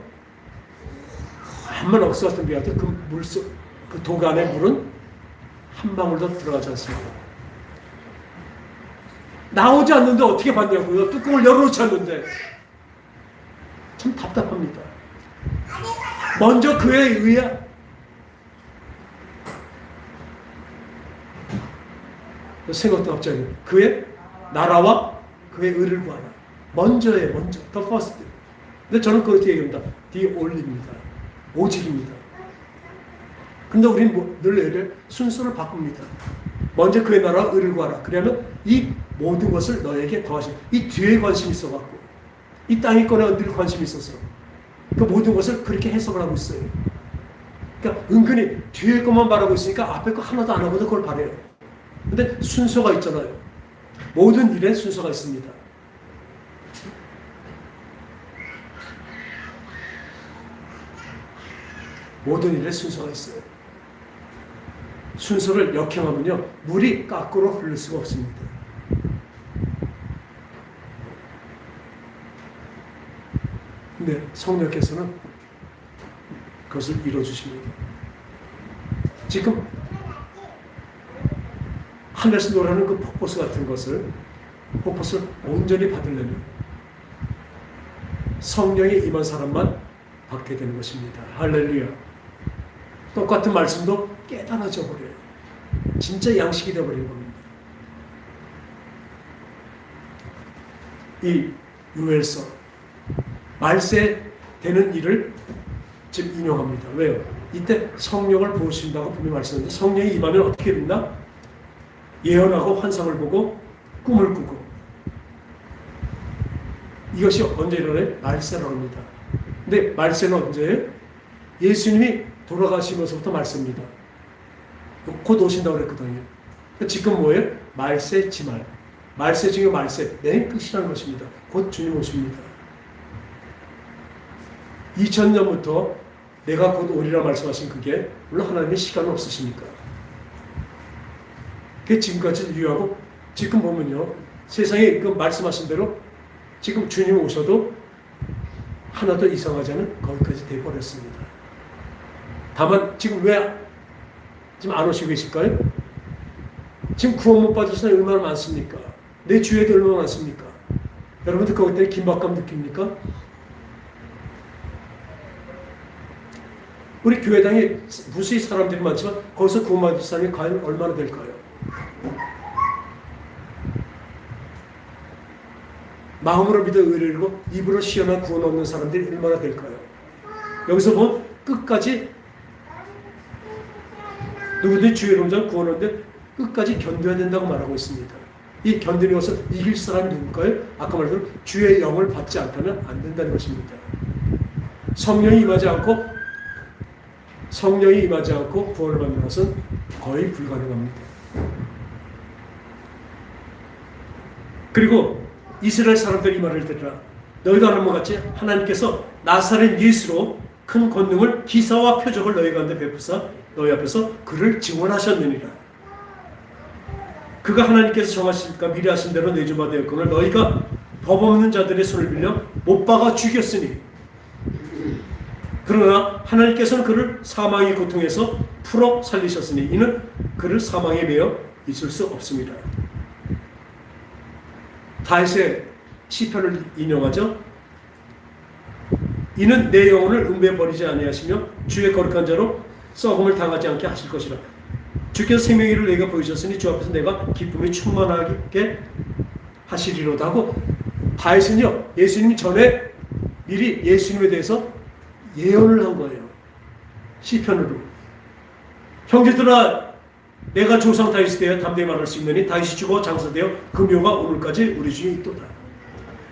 암만 억수 같은 비 와도 그 독 안에 물은 한 방울도 들어가지 않습니다. 나오지 않는데 어떻게 받냐고요. 뚜껑을 열어놓지 않는데. 참 답답합니다. 먼저 그의 의야. 생각도 갑자기 그의 나라와 그의 의를 구하라. 먼저예요. 먼저. The first. 근데 저는 그것도 얘기합니다. The only입니다. 오직입니다. 근데 우리는 늘 순서를 바꿉니다. 먼저 그의 나라와 의를 구하라. 그러면 이 모든 것을 너에게 더하시고 이 뒤에 관심이 있어갖고 이 땅위권에 늘 관심이 있어서 그 모든 것을 그렇게 해석을 하고 있어요. 그러니까 은근히 뒤에 것만 바라고 있으니까 앞에 거 하나도 안 하고도 그걸 바래요. 근데 순서가 있잖아요. 모든 일에 순서가 있습니다. 모든 일에 순서가 있어요. 순서를 역행하면요, 물이 거꾸로 흐를 수가 없습니다. 근데 성령께서는 그것을 이루어주십니다. 지금 하늘에서 노래하는 그 폭포수 같은 폭포수를 온전히 받으려면 성령이 임한 사람만 받게 되는 것입니다. 할렐루야. 똑같은 말씀도 깨달아져 버려요. 진짜 양식이 되어버리는 겁니다. 이 요엘서 말세 되는 일을 지금 인용합니다. 왜요? 이때 성령을 부으신다고 분명히 말씀하는데 성령이 임하면 어떻게 된다? 예언하고 환상을 보고 꿈을 꾸고. 이것이 언제 일어나요? 말세라고 합니다. 근데 말세는 언제예요? 예수님이 돌아가시면서부터 말세입니다. 곧 오신다고 그랬거든요. 지금 뭐예요? 말세 지말. 말세 중에 말세. 맨 끝이라는 것입니다. 곧 주님 오십니다. 2000년부터 내가 곧 오리라 말씀하신 그게 물론 하나님의 시간은 없으시니까. 그게 지금까지 유효하고 지금 보면요. 세상에 그 말씀하신 대로 지금 주님 오셔도 하나도 이상하지 않은 거기까지 돼버렸습니다. 다만 지금 왜 지금 안 오시고 계실까요? 지금 구원 못 받으신 사람이 얼마나 많습니까? 내 주위에도 얼마나 많습니까? 여러분들 거기 때문에 긴박감 느낍니까? 우리 교회당에 무수히 사람들이 많지만 거기서 구원받을 사람이 과연 얼마나 될까요? 마음으로 믿어 의를 이루고 입으로 시원한 구원 얻는 사람들이 얼마나 될까요? 여기서 보면 끝까지 누구든지 주의 이름으로 구원 얻는데 끝까지 견뎌야 된다고 말하고 있습니다. 이 견디는 것을 이길 사람이 누굴까요? 아까 말했던 주의 영을 받지 않다면 안 된다는 것입니다. 성령이 임하지 않고 구원을 받는 것은 거의 불가능합니다. 그리고 이스라엘 사람들이 이 말을 들으라. 너희도 아는 것 같이 하나님께서 나사렛 예수로 큰 권능을 기사와 표적을 너희 가운데 베푸사 너희 앞에서 그를 증언하셨느니라. 그가 하나님께서 정하실까 미리 하신 대로 내주바 되었거늘 너희가 법 없는 자들의 손을 빌려 못 박아 죽였으니 그러나 하나님께서는 그를 사망의 고통에서 풀어 살리셨으니 이는 그를 사망에 매여 있을 수 없습니다. 다윗의 시편을 인용하죠. 이는 내 영혼을 음부에 버리지 아니하시며 주의 거룩한 자로 썩음을 당하지 않게 하실 것이라. 주께서 생명의 일을 내가 보이셨으니 주 앞에서 내가 기쁨이 충만하게 하시리로다 하고 다윗은요 예수님 전에 미리 예수님에 대해서 예언을 한 거예요. 시편으로. 형제들아 내가 조상 다윗에 대하여 담대히 말할 수 있느니 다윗이 죽어 장사되어 그 묘가 오늘까지 우리 중에 있도다.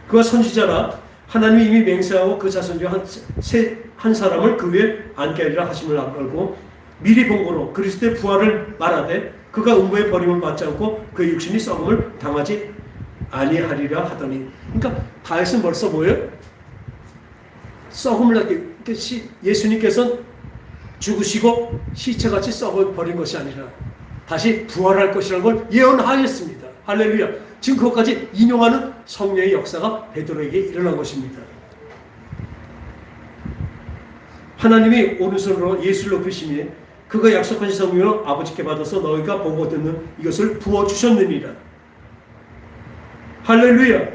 그가 선지자라 하나님이 이미 맹세하고 그 자손 중 한 사람을 그 위에 앉게 하리라 하심을 알고 미리 본고로 그리스도의 부활을 말하되 그가 음부의 버림을 받지 않고 그의 육신이 썩음을 당하지 아니하리라 하더니 그러니까 다윗은 벌써 뭐예요? 썩음을 당하게 예수님께서는 죽으시고 시체같이 썩어버린 것이 아니라 다시 부활할 것이라는 걸 예언하였습니다. 할렐루야. 지금 그것까지 인용하는 성령의 역사가 베드로에게 일어난 것입니다. 하나님이 오른손으로 예수를 높이시니 그가 약속하신 성령을 아버지께 받아서 너희가 보고 듣는 이것을 부어주셨느니라. 할렐루야.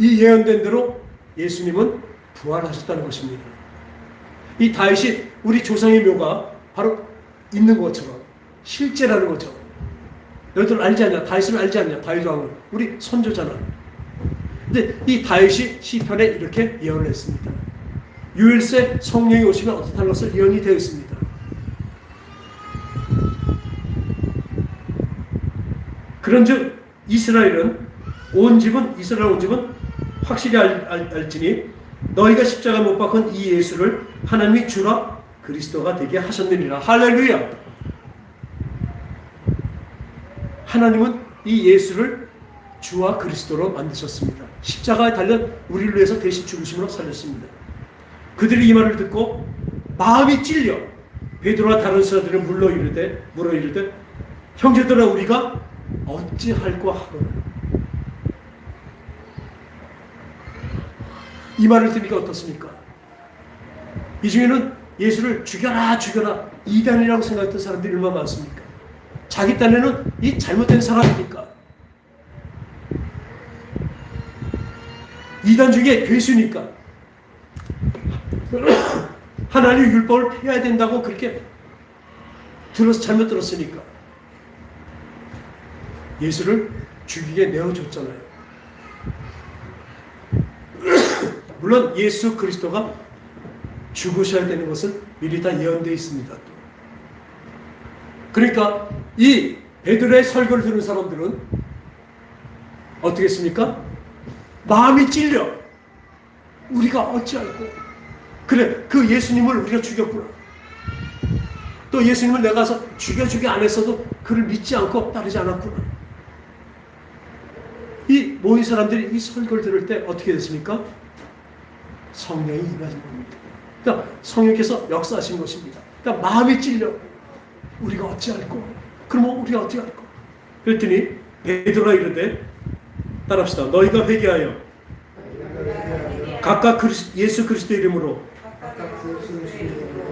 이 예언된 대로 예수님은 부활하셨다는 것입니다. 이 다윗이 우리 조상의 묘가 바로 있는 것처럼 실제라는 거죠. 너희들 알지 않냐? 다윗을 알지 않냐? 다윗 왕을 우리 선조잖아. 근데 이 다윗이 시편에 이렇게 예언을 했습니다. 유일세 성령이 오시면 어떻다는 것을 예언이 되어 있습니다. 그런즉 이스라엘 온 집은 확실히 알지니 너희가 십자가 못 박은 이 예수를 하나님이 주라 그리스도가 되게 하셨느니라. 할렐루야. 하나님은 이 예수를 주와 그리스도로 만드셨습니다. 십자가에 달려 우리를 위해서 대신 죽으심으로 살렸습니다. 그들이 이 말을 듣고 마음이 찔려 베드로와 다른 사람들을 물어 이르되 형제들아 우리가 어찌할꼬 하노라. 이 말을 들으니까 어떻습니까? 이 중에는 예수를 죽여라 이단이라고 생각했던 사람들이 얼마나 많습니까? 자기 딴에는 이 잘못된 사람이니까. 이단 중에 괴수니까. 하나님의 율법을 폐해야 된다고 그렇게 잘못 들었으니까 예수를 죽이게 내어줬잖아요. 물론 예수 그리스도가 죽으셔야 되는 것은 미리 다 예언되어 있습니다. 그러니까 이 베드로의 설교를 들은 사람들은 어떻게 했습니까? 마음이 찔려 우리가 어찌할꼬. 그래, 그 예수님을 우리가 죽였구나. 또 예수님을 내가 가서 죽여주기 안 했어도 그를 믿지 않고 따르지 않았구나. 이 모인 사람들이 이 설교를 들을 때 어떻게 됐습니까? 성령이 임하신 겁니다. 그러니까 성령께서 역사하신 것입니다. 그러니까 마음이 찔려 우리가 어찌할꼬. 그러면 우리가 어찌할꼬. 그랬더니 베드로가 이르되 따라합시다. 너희가 회개하여 각각 예수 그리스도 이름으로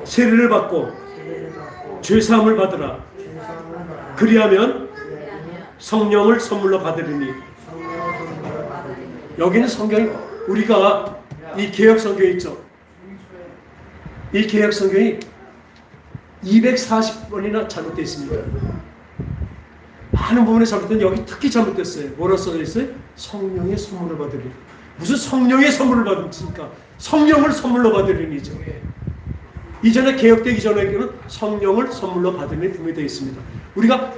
세례를 받고 죄사함을 받으라. 그리하면 성령을 선물로 받으리니. 여기는 성경이 우리가 이 개역 성경이 있죠. 이 개역 성경이 240번이나 잘못되어 있습니다. 많은 부분에 잘못된 여기 특히 잘못됐어요. 뭐라 써져 있어요? 성령의 선물을 받으리니. 무슨 성령의 선물을 받습니까? 성령을 선물로 받으리니죠. 이전에 개혁되기 전에는 성령을 선물로 받으니 분명히 되어 있습니다. 우리가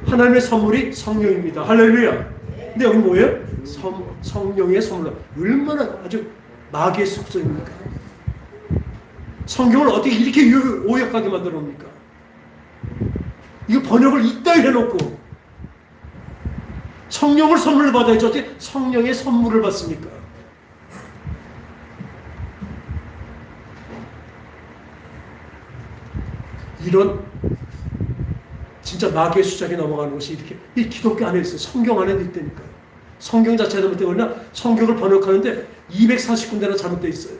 하나님의 선물이 성령입니다. 할렐루야. 근데 여기 뭐예요? 성령의 선물로. 얼마나 아주 마귀의 숙소입니까? 성경을 어떻게 이렇게 오역하게 만들어 옵니까? 이거 번역을 이따위 해놓고 성령을 선물로 받아야지 어떻게 성령의 선물을 받습니까? 이런 진짜 마귀의 수작이 넘어가는 것이 이렇게 이 기독교 안에 있어요. 성경 안에 있다니까요. 성경 자체가 잘못되어 그러나 성경을 번역하는데 240군데나 잘못되어 있어요.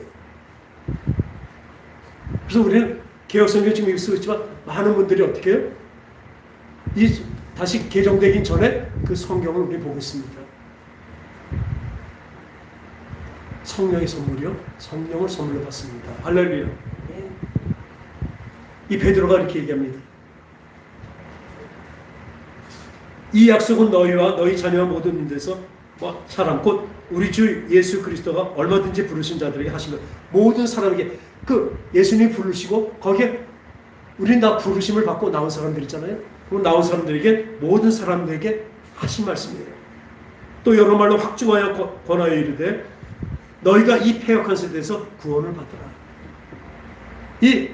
그래서 우리는 개혁성경 지금 쓰고 있지만 많은 분들이 어떻게 해요? 다시 개정되기 전에 그 성경을 우리 보고 있습니다. 성령의 선물이요? 성령을 선물로 받습니다. 할렐루야. 이 베드로가 이렇게 얘기합니다. 이 약속은 너희와 너희 자녀와 모든 민족에서 사람 곧 우리 주 예수 그리스도가 얼마든지 부르신 자들에게 하시는 모든 사람에게 그 예수님이 부르시고 거기에 우리는 다 부르심을 받고 나온 사람들 있잖아요. 그 나온 사람들에게 모든 사람들에게 하신 말씀이에요. 또 여러 말로 확증하여 권하여 이르되 너희가 이 패역한 세대에서 구원을 받으라. 이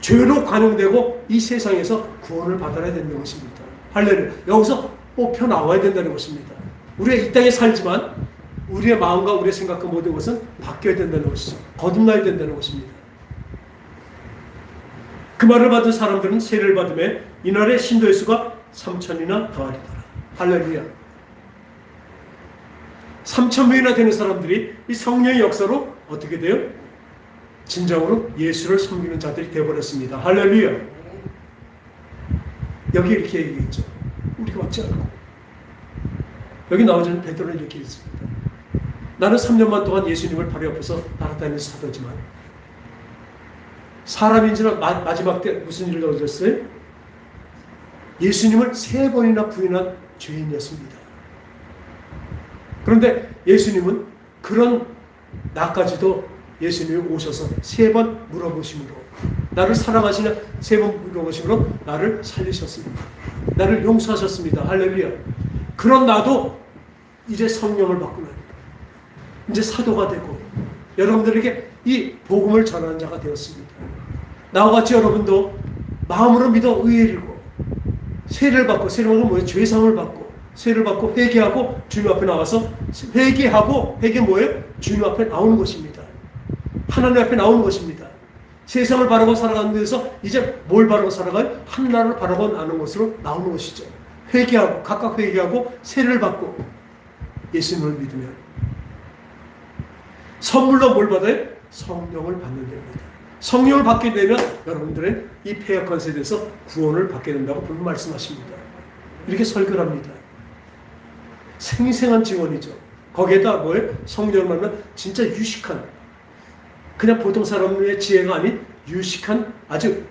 죄로 관용되고 이 세상에서 구원을 받아야 된다는 것입니다. 할렐루야. 여기서 뽑혀 나와야 된다는 것입니다. 우리가 이 땅에 살지만 우리의 마음과 우리의 생각과 모든 것은 바뀌어야 된다는 것이죠. 거듭나야 된다는 것입니다. 그 말을 받은 사람들은 세례를 받음에 이날의 신도의 수가 3,000이나 더하리더라. 할렐루야. 3,000명이나 되는 사람들이 이 성령의 역사로 어떻게 돼요? 진정으로 예수를 섬기는 자들이 되어버렸습니다. 할렐루야. 여기 이렇게 얘기했죠. 우리가 어찌할꼬. 여기 나오자는 베드로는 이렇게 했습니다. 나는 3년만 동안 예수님을 바로 옆에서 따라다니면서 사도지만 사람인지는 마지막 때 무슨 일을 얻었어요? 예수님을 3번이나 부인한 죄인이었습니다. 그런데 예수님은 그런 나까지도 예수님이 오셔서 3번 물어보심으로 나를 사랑하시는 3번 물어보심으로 나를 살리셨습니다. 나를 용서하셨습니다. 할렐루야. 그런 나도 이제 성령을 받고 나니까 이제 사도가 되고 여러분들에게 이 복음을 전하는 자가 되었습니다. 나와 같이 여러분도 마음으로 믿어 의를 세례를 받고 세례를 받고 뭐예요? 죄사함을 받고 세례를 받고 회개하고 주님 앞에 나와서 회개 뭐예요? 주님 앞에 나오는 것입니다. 하나님 앞에 나오는 것입니다. 세상을 바라고 살아가는 데서 이제 뭘 바라고 살아가요? 하나님을 바라고 나는 것으로 나오는 것이죠. 회개하고 각각 회개하고 세례를 받고 예수님을 믿으면 선물로 뭘 받아요? 성령을 받는 겁니다. 성령을 받게 되면 여러분들은 이 폐역 권세에서 구원을 받게 된다고 분명 말씀하십니다. 이렇게 설교를 합니다. 생생한 증언이죠. 거기에다 뭐예요? 성령을 만나면 진짜 유식한, 그냥 보통 사람의 지혜가 아닌 유식한 아주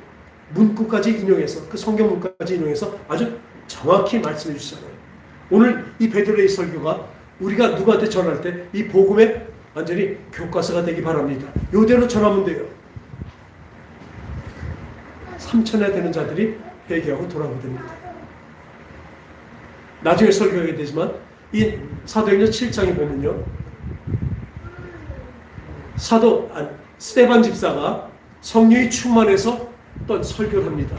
문구까지 인용해서, 그 성경 문구까지 인용해서 아주 정확히 말씀해 주시잖아요. 오늘 이 베드로의 설교가 우리가 누구한테 전할 때 이 복음의 완전히 교과서가 되기 바랍니다. 이대로 전하면 돼요. 3천에 되는 자들이 회개하고 돌아오게 됩니다. 나중에 설교하게 되지만 이 사도행전 7장에 보면요, 스데반 집사가 성령이 충만해서 또 설교를 합니다.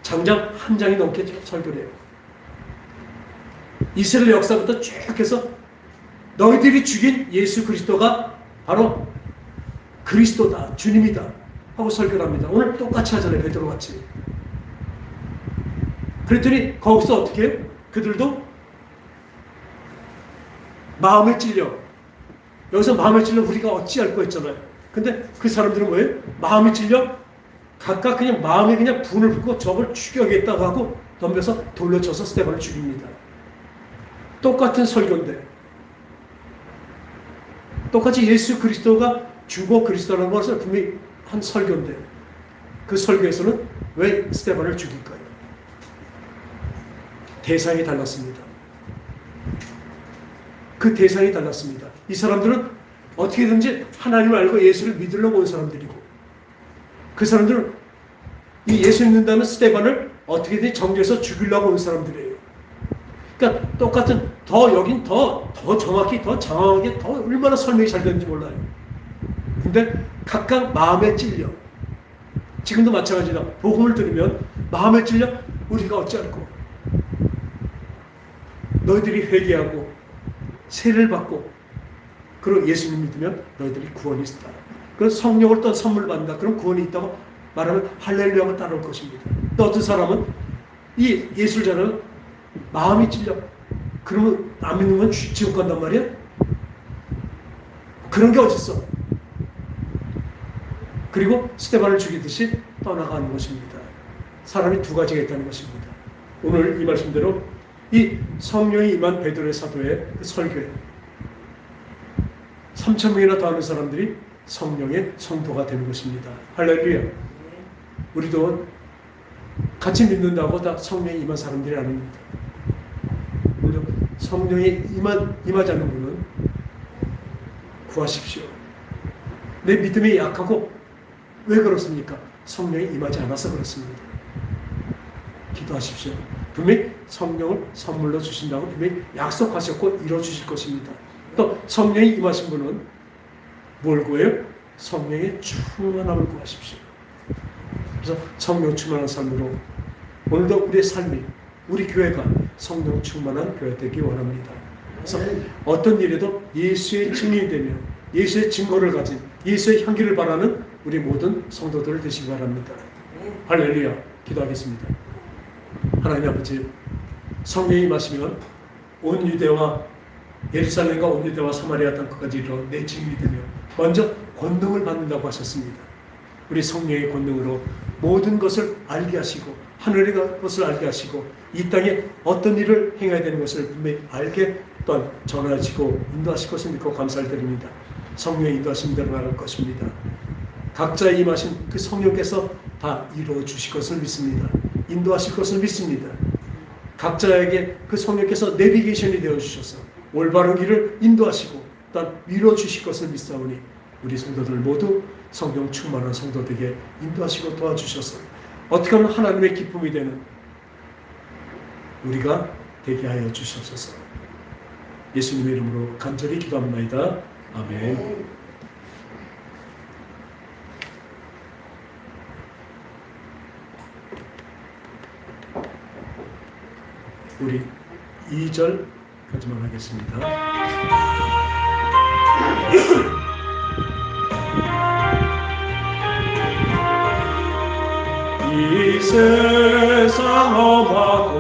장장 한 장이 넘게 설교를 해요. 이스라엘 역사부터 쭉 해서 너희들이 죽인 예수 그리스도가 바로 그리스도다, 주님이다 하고 설교를 합니다. 오늘 똑같이 하잖아요, 베드로같이. 그랬더니 거기서 어떻게 해요? 그들도 마음에 찔려. 여기서 마음에 찔려 우리가 어찌할 거 했잖아요. 근데 그 사람들은 뭐예요? 마음에 찔려 각각 그냥 마음에 그냥 분을 품고 저걸 죽여야겠다고 하고 덤벼서 돌려쳐서 스데반을 죽입니다. 똑같은 설교인데, 똑같이 예수 그리스도가 죽어 그리스도라는 것을 분명히 한 설교인데, 그 설교에서는 왜 스데반을 죽일까요? 대상이 달랐습니다. 그 대상이 달랐습니다. 이 사람들은 어떻게든지 하나님을 알고 예수를 믿으려고 온 사람들이고, 그 사람들은 이 예수 믿는다는 스데반을 어떻게든지 정죄해서 죽이려고 온 사람들이에요. 그러니까 똑같은, 여긴 더 정확히, 더 장황하게, 더 얼마나 설명이 잘 되는지 몰라요. 근데 각각 마음에 찔려. 지금도 마찬가지다. 복음을 들으면 마음에 찔려 우리가 어찌할꼬. 너희들이 회개하고 세례를 받고 그리고 예수님 믿으면 너희들이 구원이 있다. 그래서 성령을 또 선물 받는다. 그럼 구원이 있다고 말하면 할렐루야가 따라올 것입니다. 또 어떤 사람은 이 예수를 전하면 마음이 찔려. 그러면 안 믿는 건 지옥 간단 말이야? 그런 게 어딨어? 그리고 스데반을 죽이듯이 떠나가는 것입니다. 사람이 두 가지가 있다는 것입니다. 오늘 이 말씀대로 이 성령이 임한 베드로의 사도의 그 설교에 3,000명이나 더하는 사람들이 성령의 성도가 되는 것입니다. 할렐루야. 우리도 같이 믿는다고 다 성령이 임한 사람들이 아닙니다. 성령이 임하지 않는 분은 구하십시오. 내 믿음이 약하고 왜 그렇습니까? 성령이 임하지 않아서 그렇습니다. 기도하십시오. 분명히 성령을 선물로 주신다고 분명히 약속하셨고 이루어주실 것입니다. 또 성령이 임하신 분은 뭘 구해요? 성령의 충만함을 구하십시오. 그래서 성령 충만한 삶으로 오늘도 우리의 삶이, 우리 교회가 성령 충만한 교회 되기 원합니다. 그래서 어떤 일에도 예수의 증인이 되며 예수의 증거를 가진 예수의 향기를 바라는 우리 모든 성도들 되시기 바랍니다. 할렐루야. 기도하겠습니다. 하나님 아버지, 성령이 임하시면 온 유대와 예루살렘과 온 유대와 사마리아 땅까지 이르러 내 증인이 되며 먼저 권능을 받는다고 하셨습니다. 우리 성령의 권능으로 모든 것을 알게 하시고 하늘의 것을 알게 하시고 이 땅에 어떤 일을 행해야 되는 것을 분명히 알게 또한 전하시고 인도하실 것을 믿고 감사를 드립니다. 성령의 인도하신 대로 나갈 것입니다. 각자의 임하신 그 성령께서 다 이루어 주실 것을 믿습니다. 인도하실 것을 믿습니다. 각자에게 그 성령께서 내비게이션이 되어 주셔서 올바른 길을 인도하시고 또한 이루어 주실 것을 믿사오니 우리 성도들 모두 성령 충만한 성도 되게 인도하시고 도와주셔서 어떻게 하면 하나님의 기쁨이 되는 우리가 되게 하여 주시옵소서. 예수님의 이름으로 간절히 기도합니다. 아멘. 우리 2절까지만 하겠습니다. 이 세상 험하고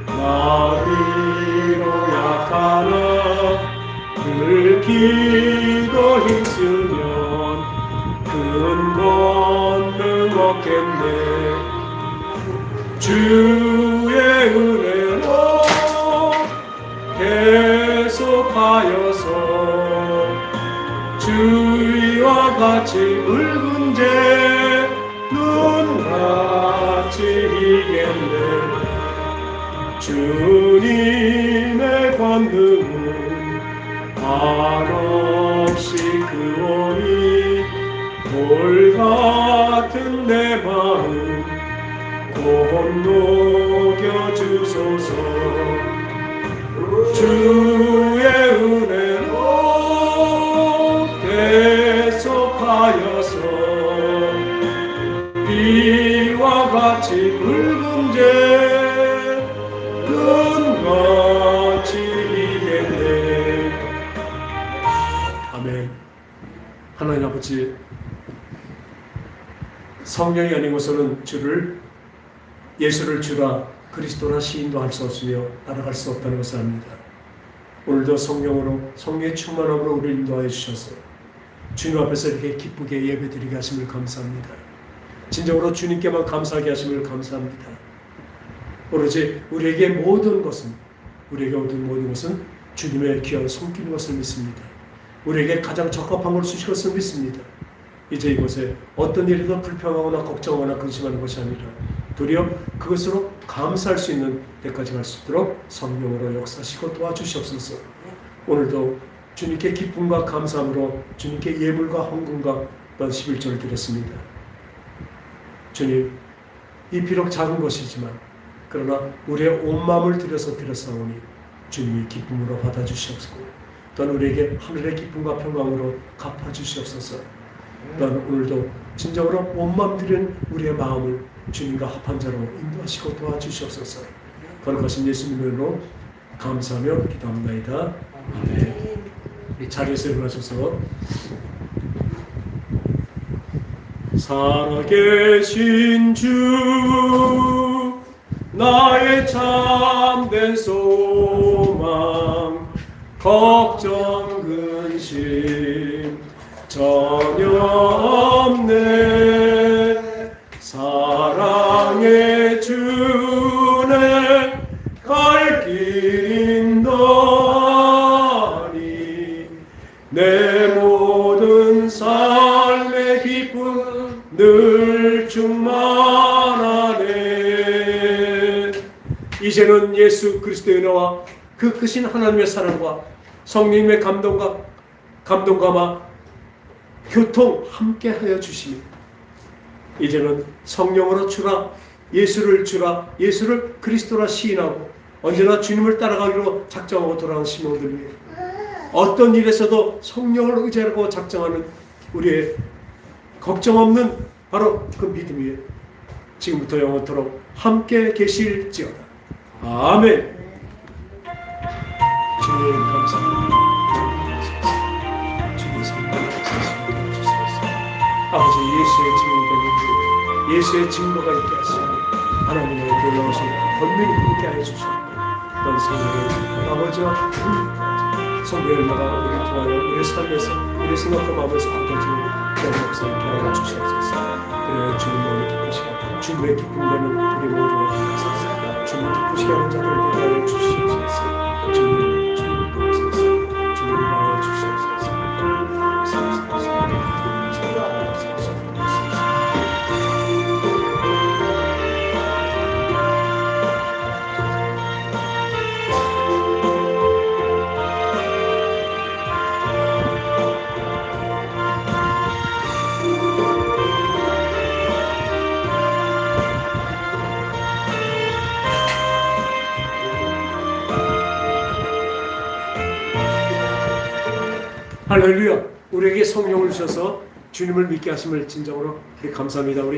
나비로 약하나 늘 기도 힘쓰면 큰 권능 얻겠네. 주의 은혜로 계속하여서 주위와 같이 붉은 재 눈같이 이겠네. 주님의 권능은 한없이 크오니 돌 같은 내 마음 곧 녹여주소서. 주의 은혜로 계속하여서 비와 같이 붉은 재 눈같이 이겠네. 아멘. 하나님 아버지, 성령이 아니고서는 예수를 주라 그리스도나 시인도 할 수 없으며 따라갈 수 없다는 것을 압니다. 오늘도 성령의 충만함으로 우리를 인도하여 주셔서 주님 앞에서 이렇게 기쁘게 예배드리게 하심을 감사합니다. 진정으로 주님께만 감사하게 하심을 감사합니다. 오로지 우리에게 얻은 모든 것은 주님의 귀한 손길인 것을 믿습니다. 우리에게 가장 적합한 걸 주실 것을 믿습니다. 이제 이곳에 어떤 일이 더 불평하거나 걱정하거나 근심하는 것이 아니라 도리어 그것으로 감사할 수 있는 데까지 갈 수 있도록 성령으로 역사하시고 도와주시옵소서. 오늘도 주님께 기쁨과 감사함으로 주님께 예물과 헌금과 또 11조를 드렸습니다. 주님, 이 비록 작은 것이지만 그러나 우리의 온 마음을 들여서 드렸사오니 주님이 기쁨으로 받아주시옵소서. 또한 우리에게 하늘의 기쁨과 평강으로 갚아주시옵소서. 또한 오늘도 진정으로 온 마음 드린 우리의 마음을 주님과 합한 자로 인도하시고 도와주시옵소서. 거룩하신 예수님의 이름으로 감사하며 기도합니다. 아멘. 이 자리에서 일어나셔서 살아계신 주 나의 참된 소망 걱정 근심 전혀 없네. 사랑의 주네 갈 길 인도하니 내 모든 삶의 기쁨 늘 충만하네. 이제는 예수 그리스도의 은혜와 그 크신 하나님의 사랑과 성령님의 감동감화 교통 함께하여 주시니 이제는 성령으로 주라 예수를 그리스도라 시인하고 언제나 주님을 따라가기로 작정하고 돌아가는 신호들 위해 어떤 일에서도 성령을 의지하고 작정하는 우리의 걱정 없는 바로 그 믿음 위에 지금부터 영원토록 함께 계실지어다. 아멘. 주님 감사합니다. 주님 성령 주시옵소서. 아버지 예수의 증거가 있게 하시고 하나님의 놀라우신 권능이 있게 하여 주시옵고 넌 성령의 아버지와 성령의 나가 우리를 통하여 우리 삶에서 우리 생각과 마음에서 받아지는 그런 역사 있게 하여 주시옵소서. 그래 주님 마음이 기쁘시고 주님의 기쁨 되는 우리 모두가 되옵소서. 주님 기쁘시게 하는 자들 위하여 주시옵소서. 주님 위하여 주시옵소서. 할렐루야. 우리에게 성령을 주셔서 주님을 믿게 하심을 진정으로 감사합니다. 우리